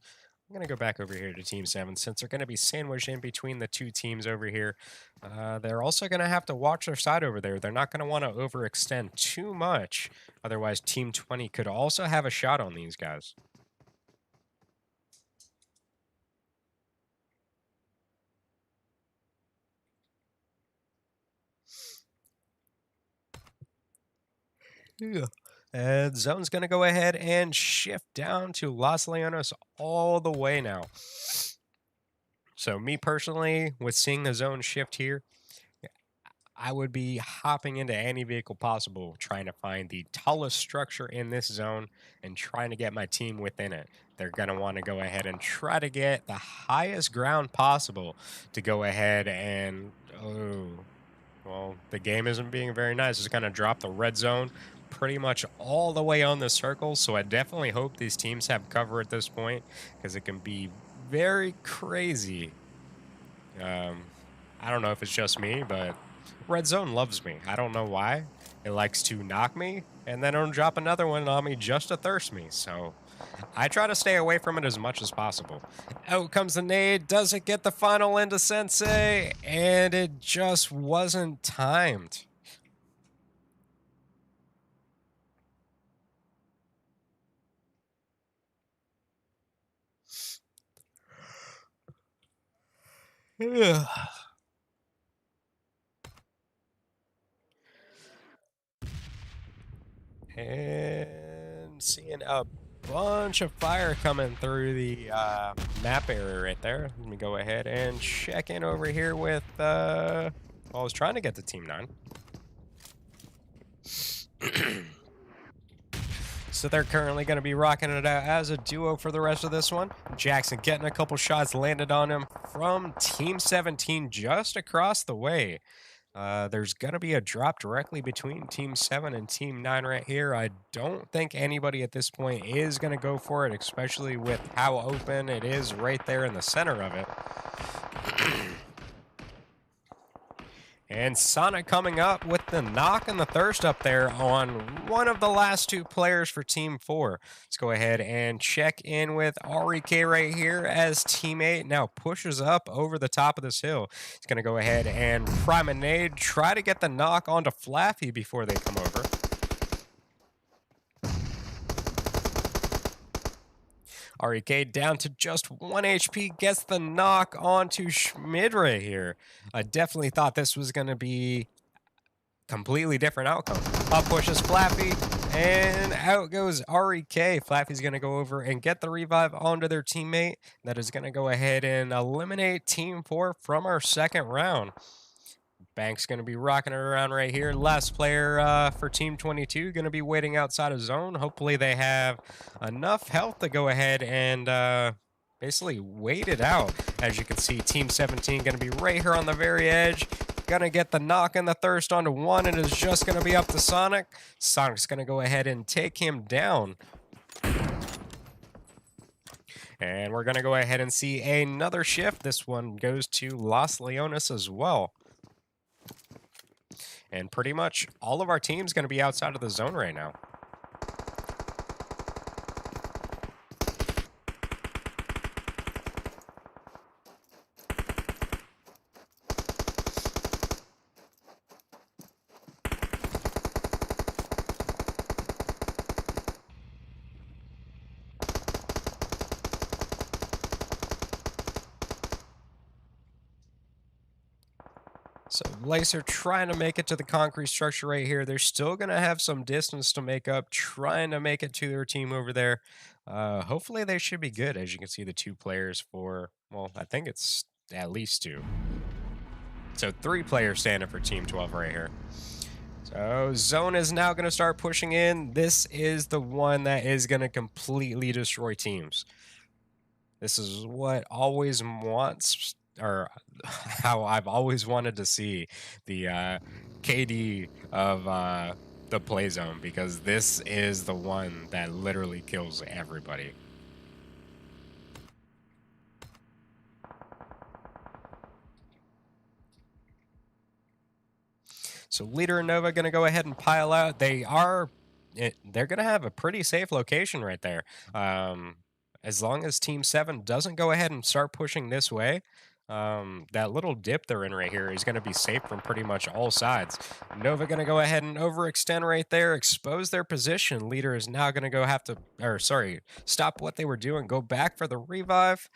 S1: I'm going to go back over here to Team 7, since they're going to be sandwiched in between the 2 teams over here. They're also going to have to watch their side over there. They're not going to want to overextend too much. Otherwise, Team 20 could also have a shot on these guys. Yeah. And zone's going to go ahead and shift down to Los Leones all the way now. So me personally, with seeing the zone shift here, I would be hopping into any vehicle possible, trying to find the tallest structure in this zone and trying to get my team within it. They're going to want to go ahead and try to get the highest ground possible to go ahead and, well, the game isn't being very nice. It's going to drop the red zone pretty much all the way on the circle. So I definitely hope these teams have cover at this point, because it can be very crazy. I don't know if it's just me, but red zone loves me. I don't know why. It likes to knock me and then it'll drop another one on me just to thirst me. So I try to stay away from it as much as possible. Out comes the nade. Does it get the final into Sensei? And it just wasn't timed. Yeah. And seeing a bunch of fire coming through the map area right there. Let me go ahead and check in over here with, well, I was trying to get to Team 9. So they're currently going to be rocking it out as a duo for the rest of this one. Jackson getting a couple shots landed on him from Team 17 just across the way. There's going to be a drop directly between Team 7 and Team 9 right here. I don't think anybody at this point is going to go for it, especially with how open it is right there in the center of it. And Sonic coming up with the knock and the thirst up there on one of the last two players for Team 4. Let's go ahead and check in with REK right here as teammate now pushes up over the top of this hill. He's going to go ahead and prime a nade, try to get the knock onto Flaffy before they come over. REK down to just 1 HP, gets the knock onto Schmid right here. I definitely thought this was going to be completely different outcome. Up pushes Flappy, and out goes REK. Flappy's going to go over and get the revive onto their teammate. That is going to go ahead and eliminate Team 4 from our second round. Bank's going to be rocking it around right here. Last player for Team 22 going to be waiting outside of zone. Hopefully they have enough health to go ahead and basically wait it out. As you can see, Team 17 going to be right here on the very edge. Going to get the knock and the thirst onto one. It is just going to be up to Sonic. Sonic's going to go ahead and take him down. And we're going to go ahead and see another shift. This one goes to Los Leones as well. And pretty much all of our team's going to be outside of the zone right now. So Lacer trying to make it to the concrete structure right here. They're still going to have some distance to make up, trying to make it to their team over there. Hopefully they should be good. As you can see, the two players for, well, I think it's at least two. So 3 players standing for Team 12 right here. So zone is now going to start pushing in. This is the one that is going to completely destroy teams. This is what always wants, or how I've always wanted to see the KD of the play zone, because this is the one that literally kills everybody. So Leader and Nova going to go ahead and pile out. They're going to have a pretty safe location right there. As long as Team 7 doesn't go ahead and start pushing this way, that little dip they're in right here is going to be safe from pretty much all sides. Nova going to go ahead and overextend right there, expose their position. Leader is now going to go stop what they were doing, go back for the revive.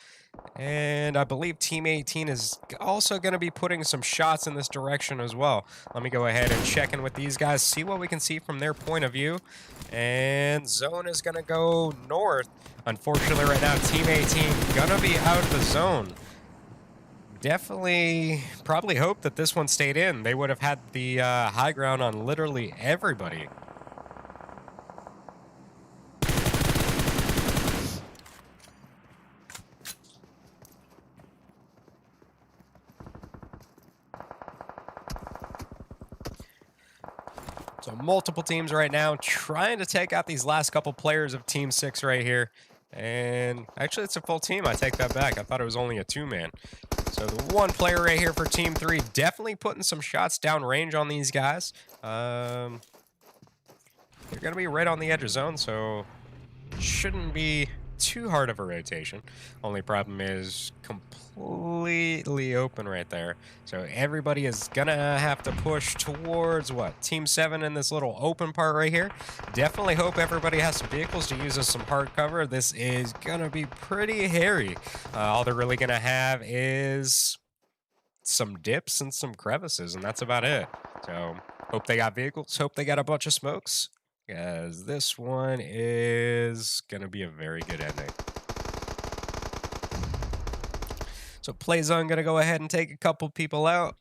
S1: And I believe Team 18 is also going to be putting some shots in this direction as well. Let me go ahead and check in with these guys, see what we can see from their point of view. And zone is going to go north. Unfortunately, right now, Team 18 going to be out of the zone. Definitely, probably hope that this one stayed in. They would have had the high ground on literally everybody. So multiple teams right now trying to take out these last couple players of Team 6 right here. And actually, it's a full team. I take that back. I thought it was only a 2-man. So the 1 player right here for Team 3 definitely putting some shots down range on these guys. They're going to be right on the edge of zone, so shouldn't be too hard of a rotation. Only problem is completely open right there. So everybody is going to have to push towards what? Team 7 in this little open part right here. Definitely hope everybody has some vehicles to use as some hard cover. This is going to be pretty hairy. All they're really going to have is some dips and some crevices, and that's about it. So hope they got vehicles. Hope they got a bunch of smokes, because this one is going to be a very good ending. So Playzone going to go ahead and take a couple people out.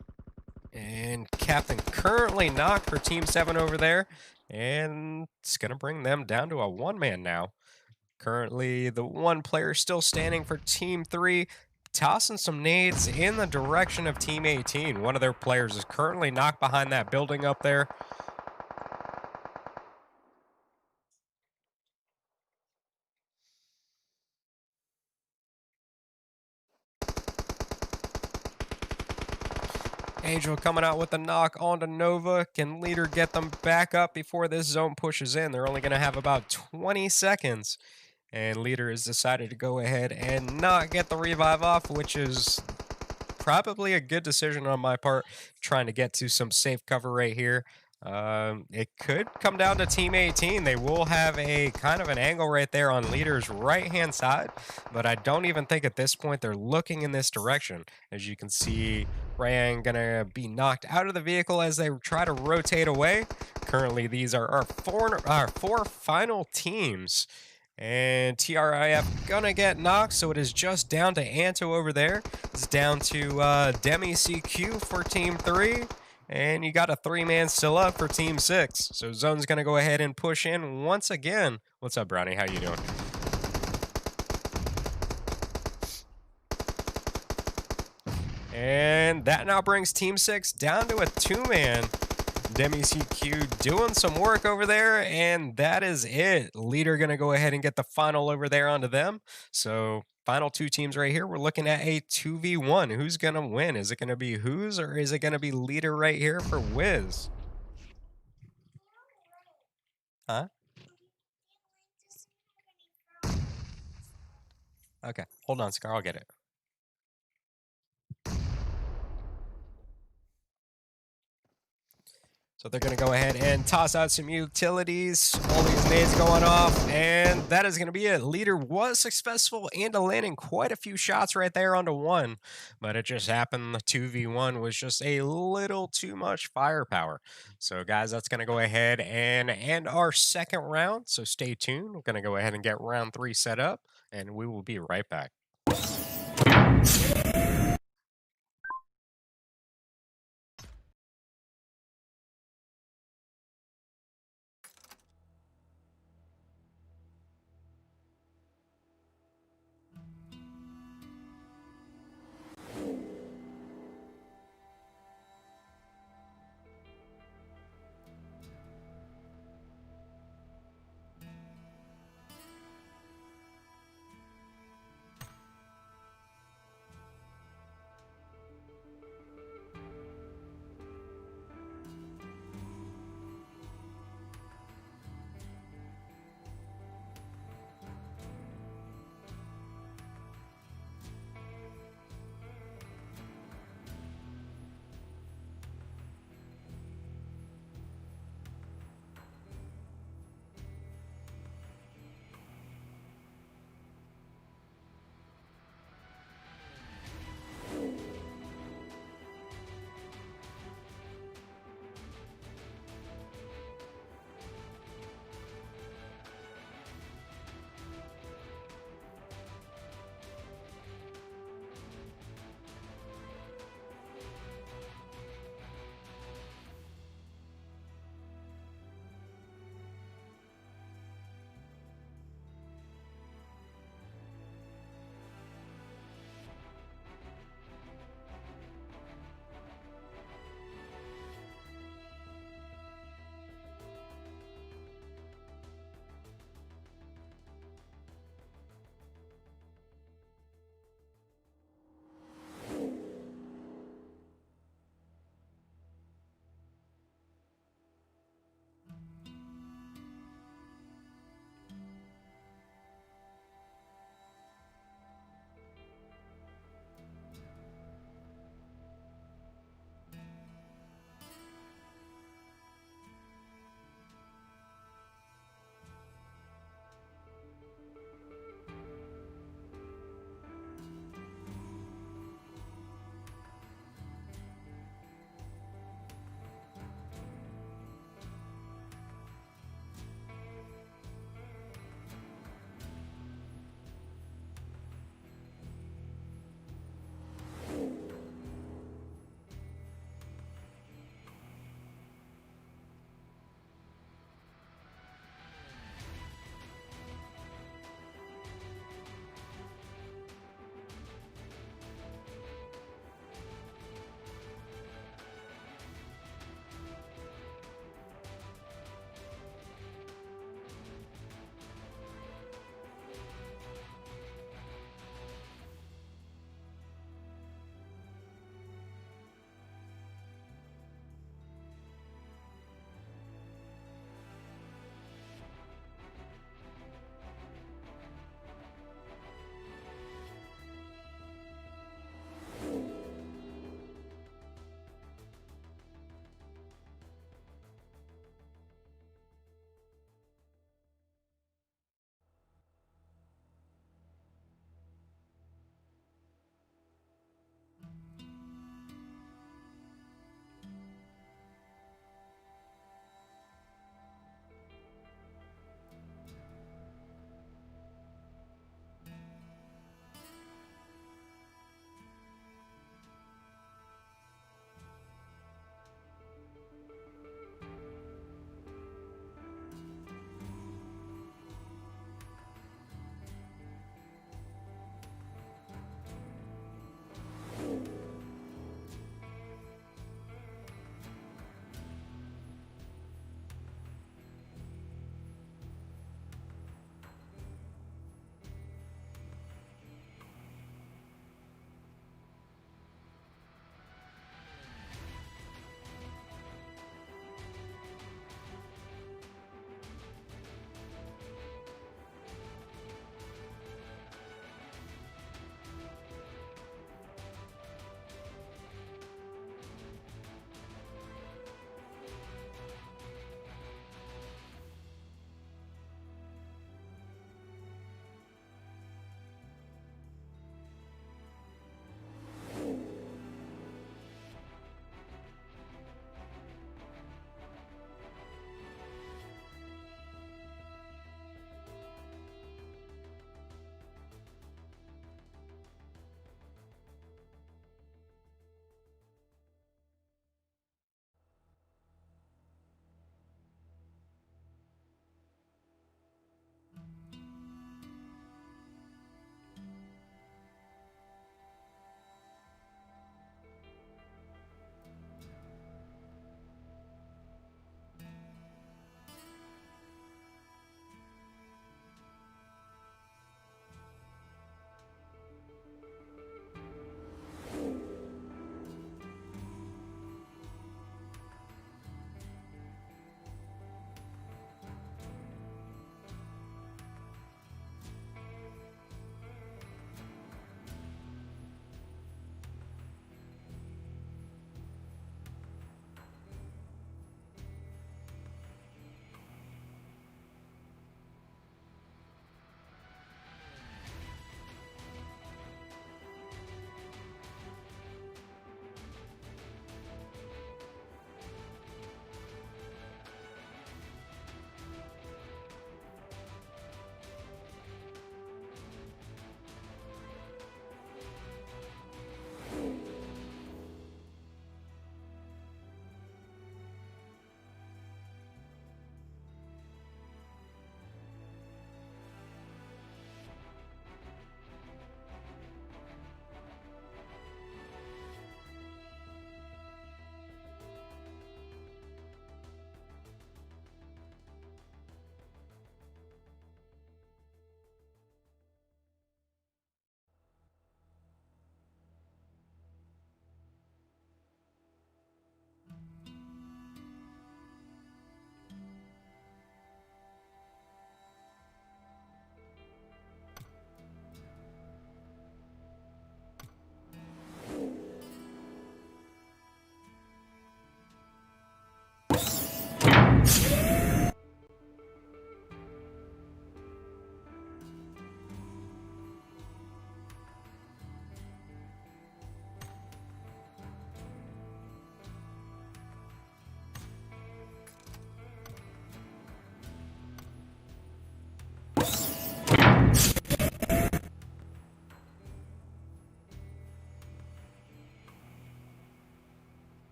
S1: And Captain currently knocked for Team 7 over there. And it's going to bring them down to a 1-man now. Currently, the 1 player still standing for Team 3. Tossing some nades in the direction of Team 18. One of their players is currently knocked behind that building up there. Angel coming out with the knock onto Nova. Can Leader get them back up before this zone pushes in? They're only going to have about 20 seconds. And Leader has decided to go ahead and not get the revive off, which is probably a good decision on my part, trying to get to some safe cover right here. It could come down to Team 18. They will have a kind of an angle right there on Leader's right-hand side, but I don't even think at this point they're looking in this direction. As you can see, Ryan gonna be knocked out of the vehicle as they try to rotate away. Currently, these are our four final teams. And TRIF gonna get knocked, so it is just down to Anto over there. It's down to Demi CQ for Team 3. And you got a 3-man still up for Team 6. So Zone's gonna go ahead and push in once again. What's up, Brownie? How you doing? And that now brings Team 6 down to a 2-man. Demi CQ doing some work over there, and that is it. Leader gonna go ahead and get the final over there onto them. So final 2 teams right here. We're looking at a 2v1. Who's gonna win? Is it gonna be Who's, or is it gonna be Leader right here for Wiz? Huh? Okay, hold on, Scar. I'll get it. So they're going to go ahead and toss out some utilities. All these nades going off, and that is going to be it. Leader was successful and landing quite a few shots right there onto one, but it just happened the 2v1 was just a little too much firepower. So guys, that's going to go ahead and end our second round. So stay tuned. We're going to go ahead and get round 3 set up, and we will be right back.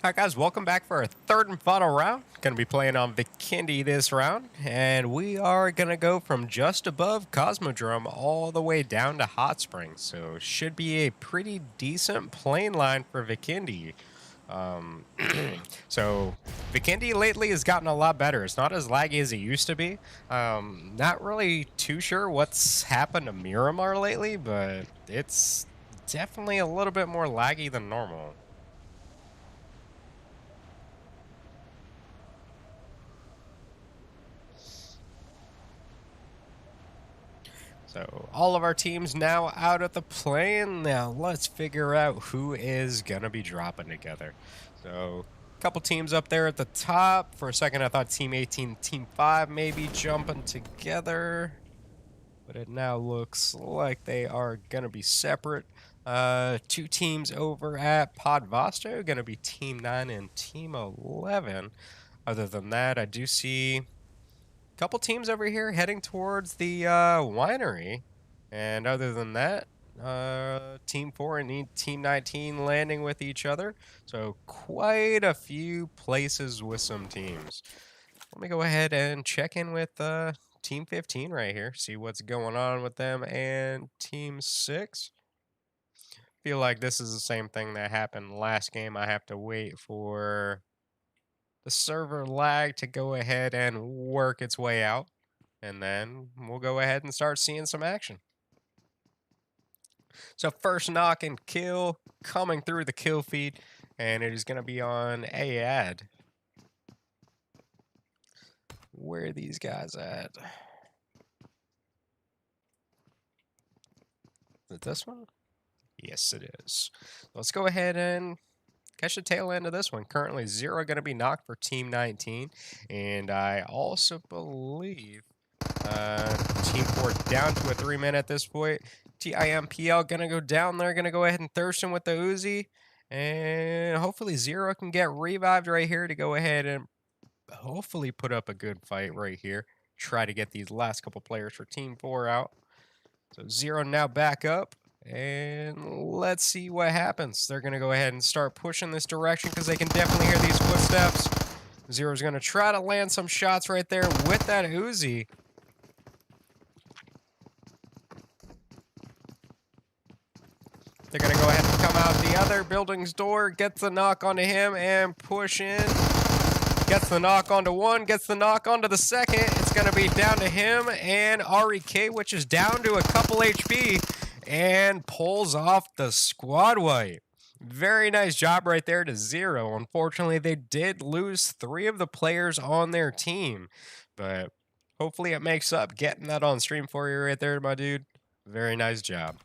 S1: Alright guys, welcome back for our third and final round. Gonna be playing on Vikendi this round, and we are gonna go from just above Cosmodrome all the way down to Hot Springs. So should be a pretty decent plane line for Vikendi. Um, so Vikendi lately has gotten a lot better. It's not as laggy as it used to be. Not really too sure what's happened to Miramar lately, but it's definitely a little bit more laggy than normal. So all of our teams now out at the plane. Now let's figure out who is gonna be dropping together. So a couple teams up there at the top. For a second I thought Team 18, Team 5 may be jumping together, but it now looks like they are gonna be separate. Two teams over at Podvasto, gonna be Team 9 and Team 11. Other than that, I do see couple teams over here heading towards the winery. And other than that, Team 4 and Team 19 landing with each other. So quite a few places with some teams. Let me go ahead and check in with Team 15 right here. See what's going on with them and Team 6. Feel like this is the same thing that happened last game. I have to wait for the server lag to go ahead and work its way out. And then we'll go ahead and start seeing some action. So first knock and kill coming through the kill feed, and it is going to be on AAD. Where are these guys at? Is it this one? Yes, it is. Let's go ahead and catch the tail end of this one. Currently 0 going to be knocked for Team 19, and I also believe Team 4 down to a 3-man at this point. TIMPL gonna go down there, gonna go ahead and thirst him with the Uzi. And hopefully 0 can get revived right here to go ahead and hopefully put up a good fight right here. Try to get these last couple players for Team 4 out. So 0 now back up. And let's see what happens. They're gonna go ahead and start pushing this direction because they can definitely hear these footsteps. 0's gonna try to land some shots right there with that Uzi. They're going to go ahead and come out the other building's door, gets the knock onto him, and push in. Gets the knock onto one, gets the knock onto the second. It's going to be down to him and REK, which is down to a couple HP, and pulls off the squad wipe. Very nice job right there to 0. Unfortunately, they did lose 3 of the players on their team, but hopefully it makes up getting that on stream for you right there, my dude. Very nice job.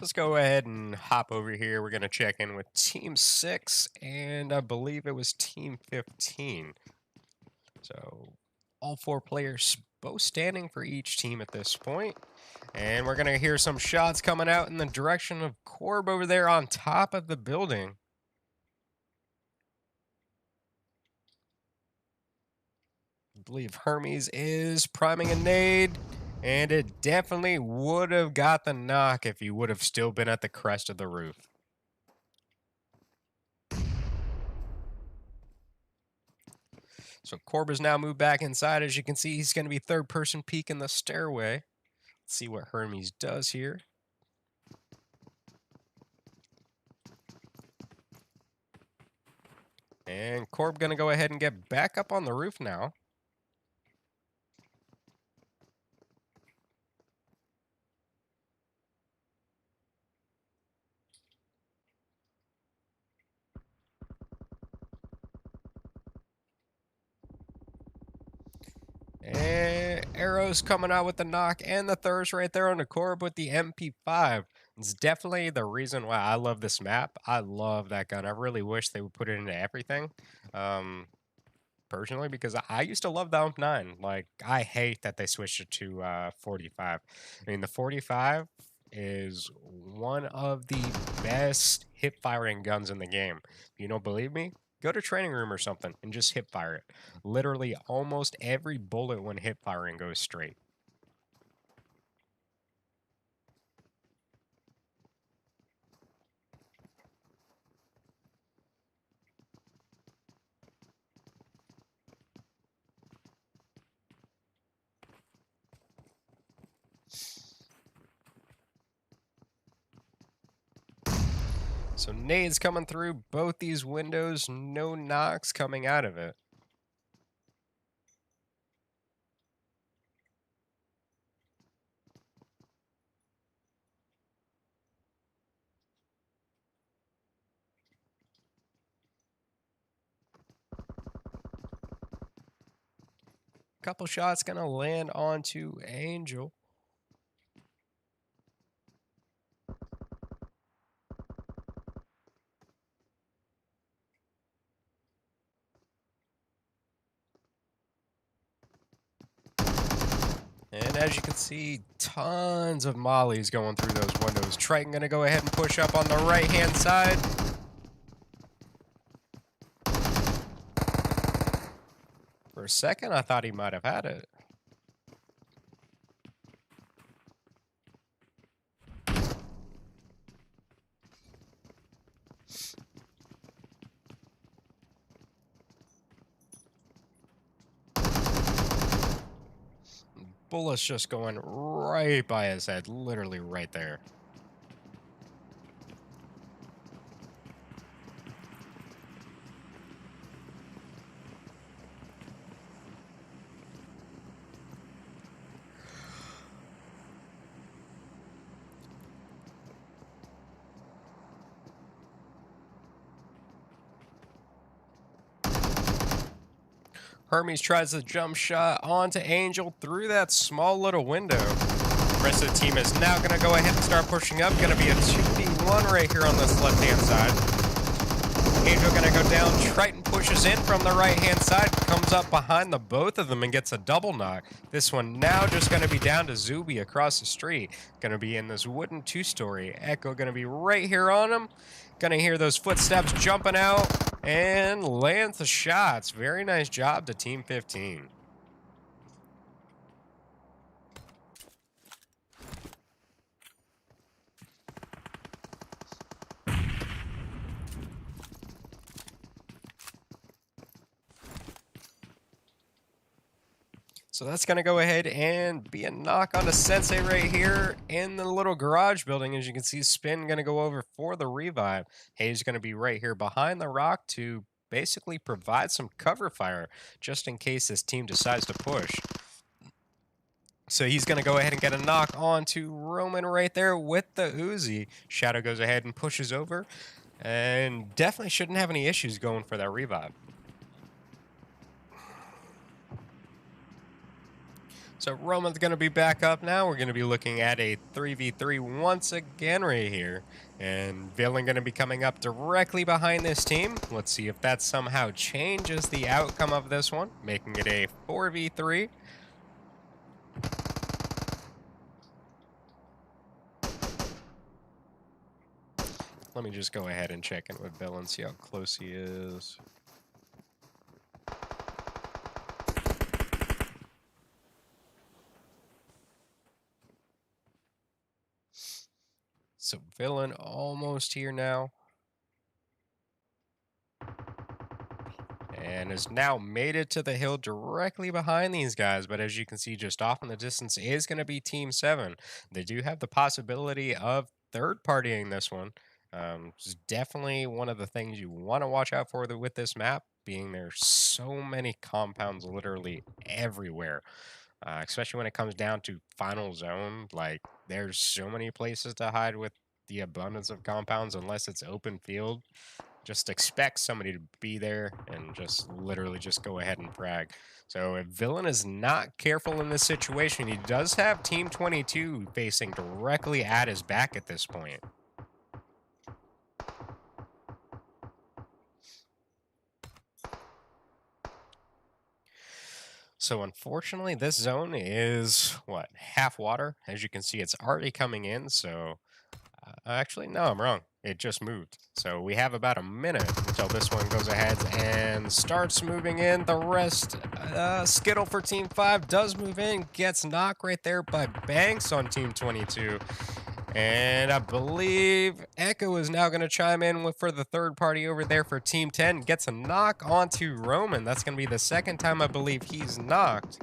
S1: Let's go ahead and hop over here. We're going to check in with Team 6, and I believe it was Team 15. So all 4 players both standing for each team at this point. And we're going to hear some shots coming out in the direction of Corb over there on top of the building. I believe Hermes is priming a nade. And it definitely would have got the knock if he would have still been at the crest of the roof. So Corb has now moved back inside. As you can see, he's going to be third-person peeking the stairway. Let's see what Hermes does here. And Corb going to go ahead and get back up on the roof now. And Arrow's coming out with the knock and the thirst right there on the Corb with the MP5. It's definitely the reason why I love this map. I love that gun. I really wish they would put it into everything. Personally, because I used to love the UMP9. Like, I hate that they switched it to 45. I mean, the 45 is one of the best hip-firing guns in the game. You don't believe me? Go to training room or something and just hip fire it. Literally almost every bullet when hip firing goes straight. So nades coming through both these windows, no knocks coming out of it. Couple shots gonna land onto Angel. And as you can see, tons of mollies going through those windows. Triton gonna go ahead and push up on the right-hand side. For a second, I thought he might have had it. Bullet's just going right by his head, literally right there. Hermes tries the jump shot onto Angel through that small little window. The rest of the team is now going to go ahead and start pushing up. Going to be a 2v1 right here on this left-hand side. Angel going to go down. Triton pushes in from the right-hand side, comes up behind the both of them and gets a double knock. This one now just going to be down to Zuby across the street. Going to be in this wooden two-story. Echo going to be right here on him. Going to hear those footsteps jumping out and lands the shots. Very nice job to Team 15. So that's going to go ahead and be a knock on the Sensei right here in the little garage building. As you can see, Spin going to go over for the revive. Hayes going to be right here behind the rock to basically provide some cover fire just in case this team decides to push. So he's going to go ahead and get a knock onto Roman right there with the Uzi. Shadow goes ahead and pushes over and definitely shouldn't have any issues going for that revive. So Roman's going to be back up now. We're going to be looking at a 3v3 once again right here. And Villain going to be coming up directly behind this team. Let's see if that somehow changes the outcome of this one, making it a 4v3. Let me just go ahead and check in with Villain, see how close he is. So Villain almost here now. And has now made it to the hill directly behind these guys. But as you can see, just off in the distance is going to be Team 7. They do have the possibility of third-partying this one. It's definitely one of the things you want to watch out for with this map, being there's so many compounds literally everywhere. Especially when it comes down to final zone, like there's so many places to hide with the abundance of compounds unless it's open field. Just expect somebody to be there and just literally just go ahead and frag. So if Villain is not careful in this situation, he does have Team 22 facing directly at his back at this point. So unfortunately, this zone is, what, half water? As you can see, it's already coming in, so Actually, no, I'm wrong. It just moved. So we have about a minute until this one goes ahead and starts moving in. The rest, Skittle for Team 5 does move in, gets knocked right there by Banks on Team 22. And I believe Echo is now going to chime in for the third party over there for Team 10. Gets a knock onto Roman. That's going to be the second time I believe he's knocked.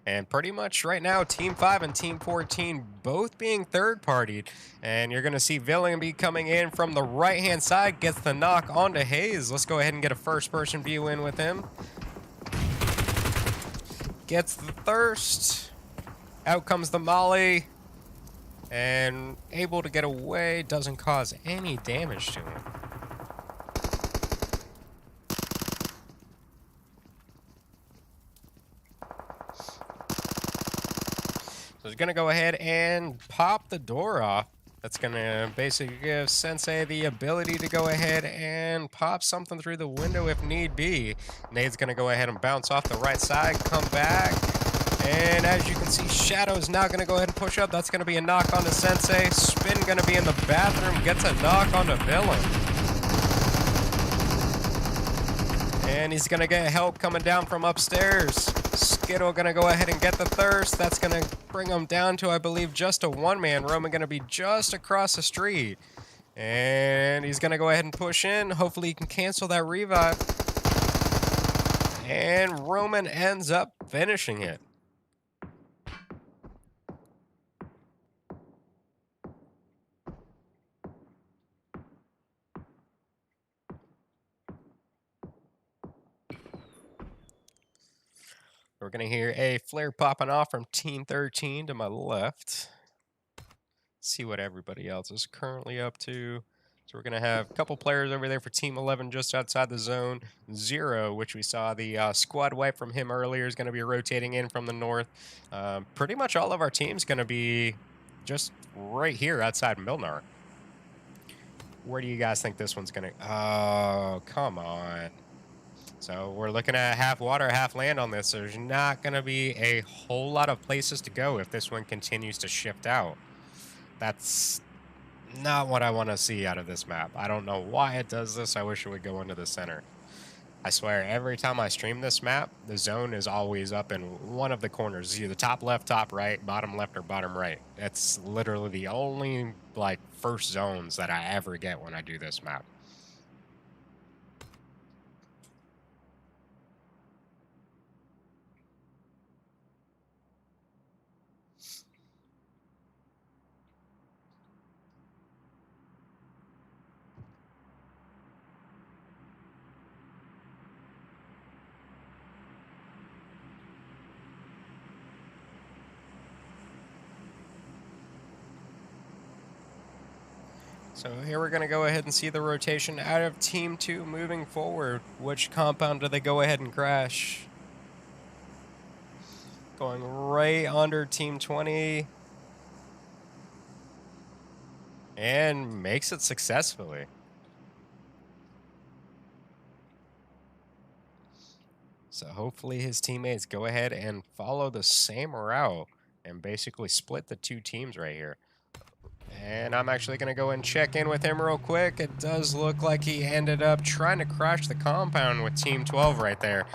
S1: And pretty much right now, Team 5 and Team 14 both being third-partied. And you're going to see Villenby coming in from the right-hand side, gets the knock onto Hayes. Let's go ahead and get a first-person view in with him. Gets the thirst. Out comes the molly. And able to get away, doesn't cause any damage to him. So he's going to go ahead and pop the door off. That's going to basically give Sensei the ability to go ahead and pop something through the window if need be. Nade's going to go ahead and bounce off the right side, come back. And as you can see, Shadow's now going to go ahead and push up. That's going to be a knock onto Sensei. Spin going to be in the bathroom, gets a knock onto Villain. And he's going to get help coming down from upstairs. Skittle going to go ahead and get the thirst. That's going to bring him down to, I believe, just a one-man. Roman going to be just across the street. And he's going to go ahead and push in. Hopefully he can cancel that revive. And Roman ends up finishing it. We're going to hear a flare popping off from Team 13 to my left. See what everybody else is currently up to. So we're going to have a couple players over there for Team 11 just outside the zone. 0, which we saw the squad wipe from him earlier, is going to be rotating in from the north. Pretty much all of our team's going to be just right here outside Milnar. Where do you guys think this one's going to... Oh, come on. So we're looking at half water, half land on this. There's not going to be a whole lot of places to go if this one continues to shift out. That's not what I want to see out of this map. I don't know why it does this. I wish it would go into the center. I swear, every time I stream this map, the zone is always up in one of the corners. Either top left, top right, bottom left, or bottom right. That's literally the only, like, first zones that I ever get when I do this map. So here we're going to go ahead and see the rotation out of Team 2 moving forward. Which compound do they go ahead and crash? Going right under Team 20. And makes it successfully. So hopefully his teammates go ahead and follow the same route and basically split the two teams right here. And I'm actually going to go and check in with him real quick. It does look like he ended up trying to crash the compound with Team 12 right there.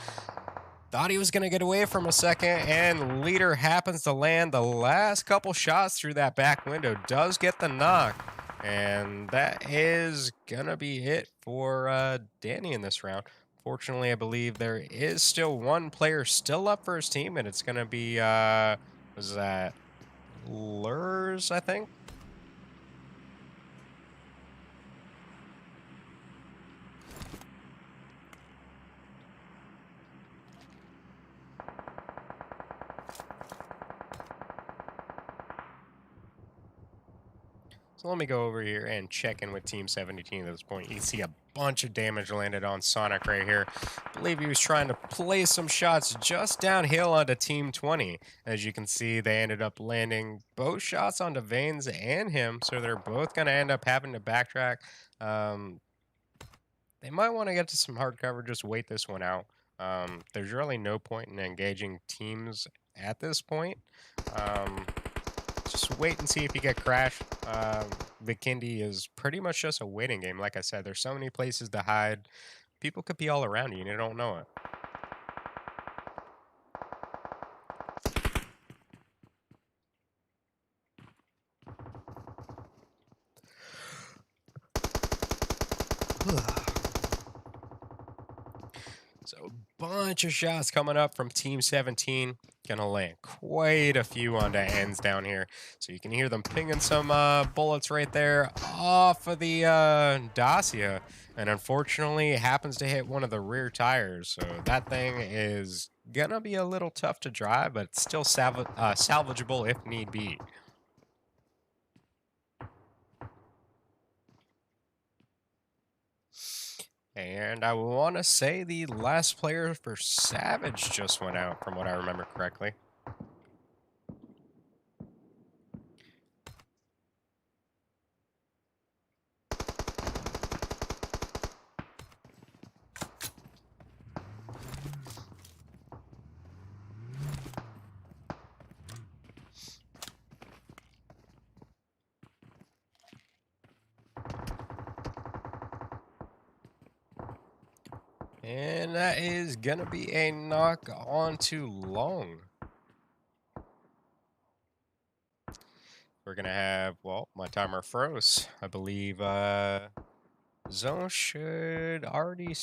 S1: Thought he was going to get away from a second, and Leader happens to land the last couple shots through that back window. Does get the knock, and that is going to be it for Danny in this round. Fortunately, I believe there is still one player still up for his team, and it's going to be, was that Lurs, I think? So let me go over here and check in with Team 17 at this point. You can see a bunch of damage landed on Sonic right here. I believe he was trying to play some shots just downhill onto Team 20. As you can see, they ended up landing both shots onto Veins and him, so they're both going to end up having to backtrack. They might want to get to some hard cover, just wait this one out. There's really no point in engaging teams at this point. Just wait and see if you get crashed. Vikendi is pretty much just a waiting game. Like I said, there's so many places to hide. People could be all around you and you don't know it. So a bunch of shots coming up from Team 17. Gonna land quite a few onto ends down here. So you can hear them pinging some bullets right there off of the Dacia. And unfortunately, it happens to hit one of the rear tires. So that thing is gonna be a little tough to drive, but it's still salvageable if need be. And I want to say the last player for Savage just went out, from what I remember correctly. And that is going to be a knock onto Long. We're going to have, well, my timer froze. I believe Zone should already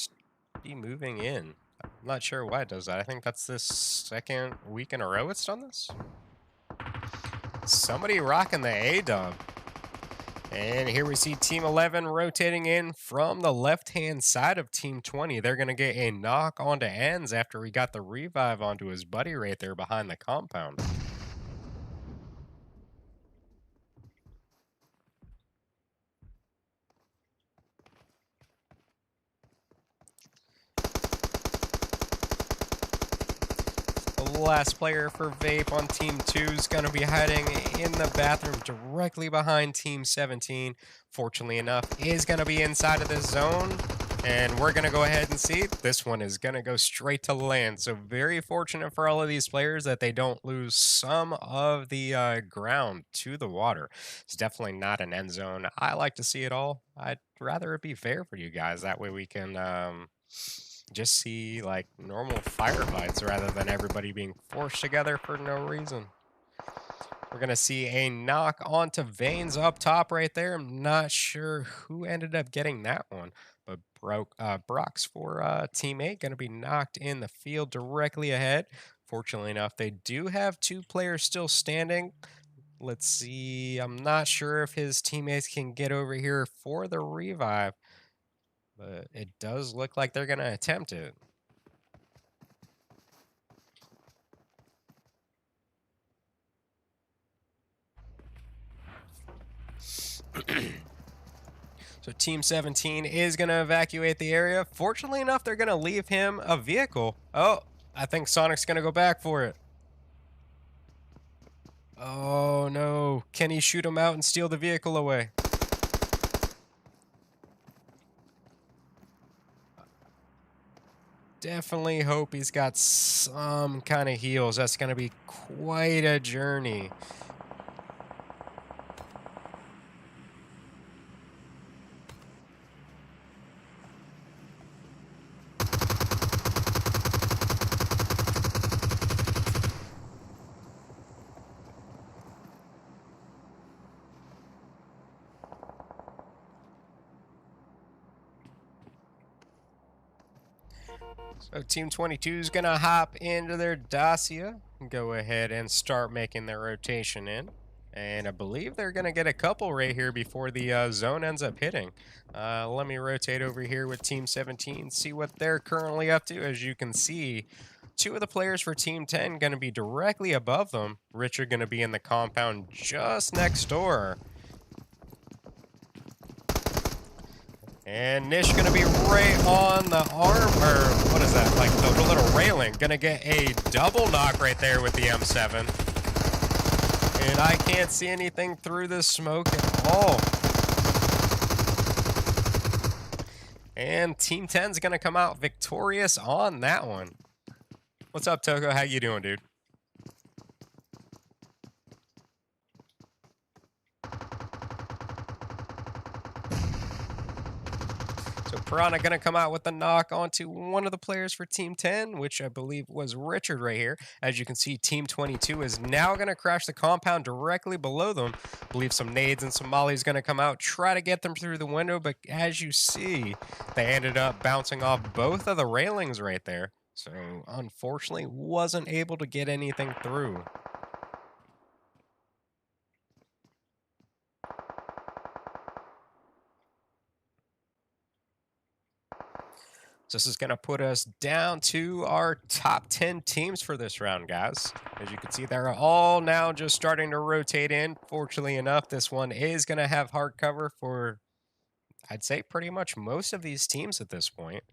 S1: be moving in. I'm not sure why it does that. I think that's the second week in a row it's done this. Somebody rocking the A-dub. And here we see Team 11 rotating in from the left-hand side of Team 20. They're going to get a knock onto ends after he got the revive onto his buddy right there behind the compound. The last player for Vape on Team 2 is going to be hiding in the bathroom directly behind Team 17. Fortunately enough, is going to be inside of this zone. And we're going to go ahead and see. This one is going to go straight to land. So very fortunate for all of these players that they don't lose some of the ground to the water. It's definitely not an end zone. I like to see it all. I'd rather it be fair for you guys. That way we can just see like normal firefights rather than everybody being forced together for no reason. We're going to see a knock onto Veins up top right there. I'm not sure who ended up getting that one, but Brock's for Team 8 going to be knocked in the field directly ahead. Fortunately enough, they do have two players still standing. Let's see. I'm not sure if his teammates can get over here for the revive, but it does look like they're going to attempt it. So Team 17 is going to evacuate the area. Fortunately enough, they're going to leave him a vehicle. Oh, I think Sonic's going to go back for it. Oh, no. Can he shoot him out and steal the vehicle away? Definitely hope he's got some kind of heals. That's going to be quite a journey. So Team 22 is going to hop into their Dacia and go ahead and start making their rotation in. And I believe they're going to get a couple right here before the zone ends up hitting. Let me rotate over here with Team 17, see what they're currently up to. As you can see, two of the players for Team 10 going to be directly above them. Richard going to be in the compound just next door. And Nish gonna be right on the arm, or what is that, like the little railing. Gonna get a double knock right there with the M7. And I can't see anything through this smoke at all. And Team 10's gonna come out victorious on that one. What's up, Toko? How you doing, dude? Piranha going to come out with the knock onto one of the players for Team 10, which I believe was Richard right here. As you can see, Team 22 is now going to crash the compound directly below them. I believe some nades and some mollies going to come out, try to get them through the window, but as you see, they ended up bouncing off both of the railings right there. So unfortunately, wasn't able to get anything through. So this is going to put us down to our top 10 teams for this round, guys. As you can see, they're all now just starting to rotate in. Fortunately enough, this one is going to have hardcover for, I'd say, pretty much most of these teams at this point.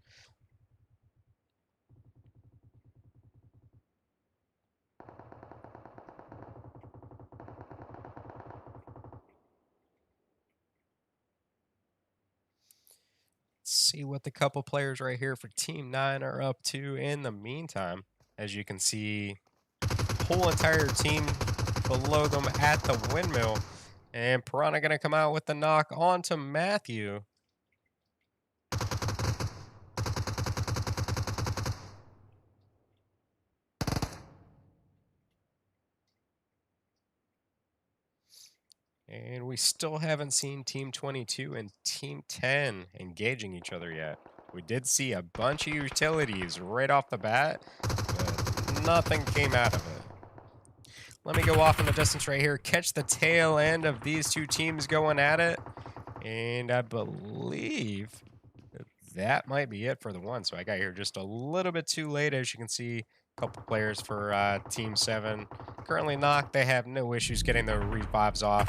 S1: See what the couple players right here for Team 9 are up to in the meantime. As you can see, whole entire team below them at the windmill. And Piranha going to come out with the knock onto Matthew. And we still haven't seen Team 22 and Team 10 engaging each other yet. We did see a bunch of utilities right off the bat, but nothing came out of it. Let me go off in the distance right here, catch the tail end of these two teams going at it. And I believe that might be it for the one. So I got here just a little bit too late. As you can see, a couple players for Team 7 currently knocked. They have no issues getting their revives off.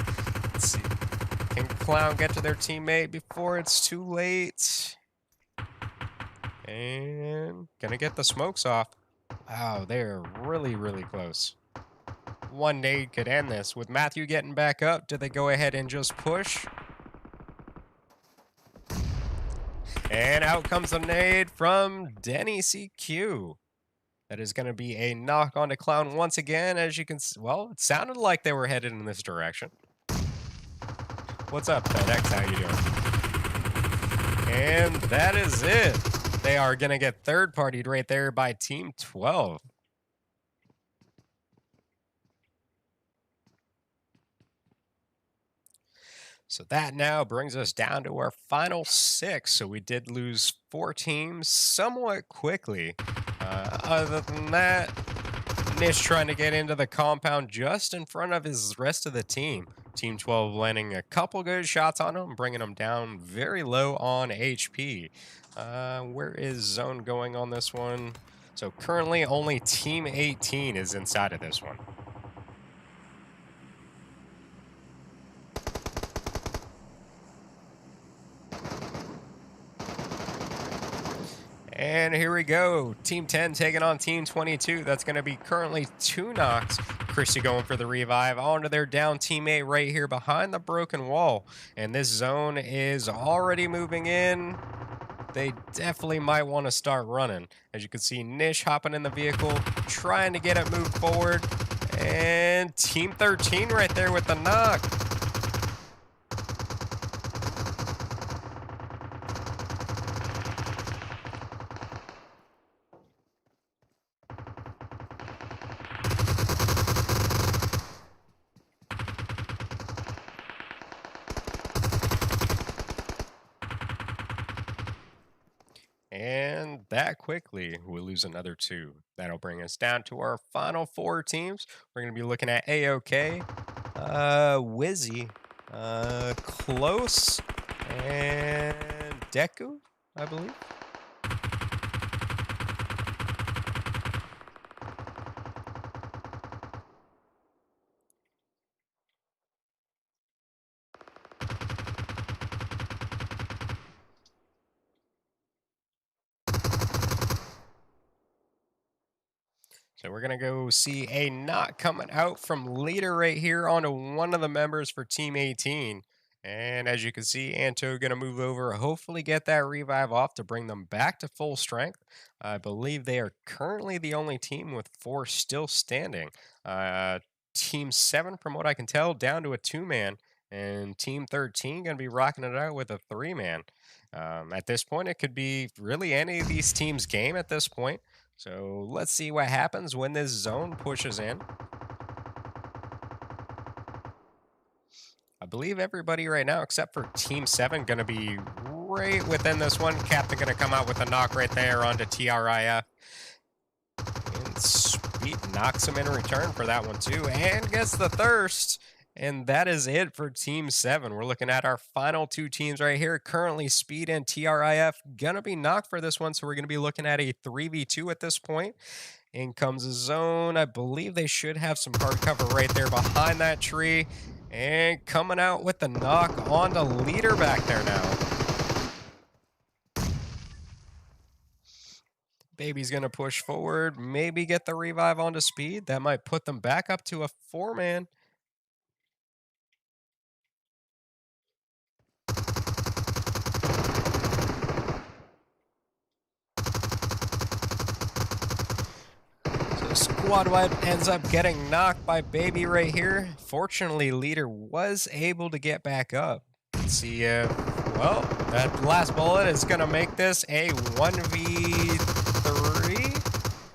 S1: Let's see. Can Clown get to their teammate before it's too late? And gonna get the smokes off. Wow, they're really, really close. One nade could end this. With Matthew getting back up, did they go ahead and just push? And out comes a nade from Denny CQ. That is going to be a knock on to Clown once again, as you can see. Well, it sounded like they were headed in this direction. What's up, FedEx? How you doing? And that is it. They are going to get third-partied right there by Team 12. So that now brings us down to our final 6. So we did lose 4 teams somewhat quickly. Other than that, Nish trying to get into the compound just in front of his rest of the team. Team 12 landing a couple good shots on him, bringing him down very low on HP. Where is Zone going on this one? So currently only Team 18 is inside of this one. And here we go. Team 10 taking on Team 22. That's going to be currently 2 knocks. Chrissy going for the revive onto their down teammate right here behind the broken wall. And this zone is already moving in. They definitely might want to start running. As you can see, Nish hopping in the vehicle, trying to get it moved forward. And Team 13 right there with the knock. And that quickly, we lose another 2. That'll bring us down to our final 4 teams. We're going to be looking at AOK, Wizzy, Close, and Deku, I believe. So we're going to go see a knock coming out from leader right here onto one of the members for Team 18. And as you can see, Anto going to move over, hopefully get that revive off to bring them back to full strength. I believe they are currently the only team with 4 still standing. Team 7, from what I can tell, down to a 2-man. And Team 13 going to be rocking it out with a 3-man. At this point, it could be really any of these teams' game at this point. So let's see what happens when this zone pushes in. I believe everybody right now, except for Team 7, going to be right within this one. Captain going to come out with a knock right there onto TRIF. And Speed knocks him in return for that one too, and gets the thirst. And that is it for Team 7. We're looking at our final two teams right here. Currently, Speed and TRIF gonna be knocked for this one, so we're gonna be looking at a 3v2 at this point. In comes a zone. I believe they should have some hard cover right there behind that tree. And coming out with the knock on the leader back there now. Baby's going to push forward, maybe get the revive onto Speed. That might put them back up to a 4-man. So Squad Wipe ends up getting knocked by Baby right here. Fortunately, Leader was able to get back up. Let's see, well, that last bullet is going to make this a 1v3.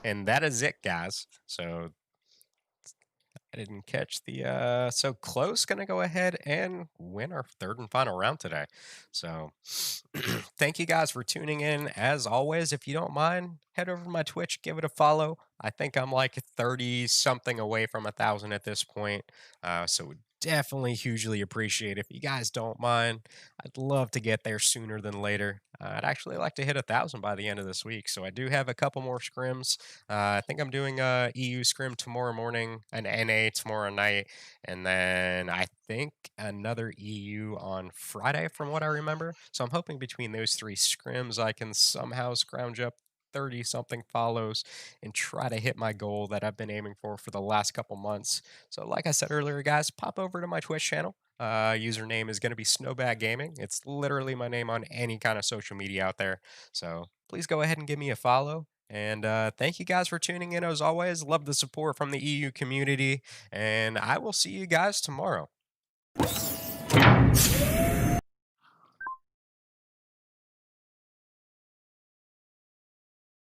S1: And that is it, guys. So I didn't catch the, so Close gonna go ahead and win our third and final round today. So thank you guys for tuning in. As always, if you don't mind, head over to my Twitch, give it a follow. I think I'm like 30 something away from 1,000 at this point. So would definitely hugely appreciate if you guys don't mind. I'd love to get there sooner than later. I'd actually like to hit 1,000 by the end of this week. So I do have a couple more scrims. I think I'm doing a EU scrim tomorrow morning, an NA tomorrow night, and then I think another EU on Friday, from what I remember. So I'm hoping between those three scrims, I can somehow scrounge up 30 something follows and try to hit my goal that I've been aiming for the last couple months. So, like I said earlier, guys, pop over to my Twitch channel. Username is going to be SnowBack Gaming. It's literally my name on any kind of social media out there. So please go ahead and give me a follow. And thank you guys for tuning in as always. Love the support from the EU community. And I will see you guys tomorrow.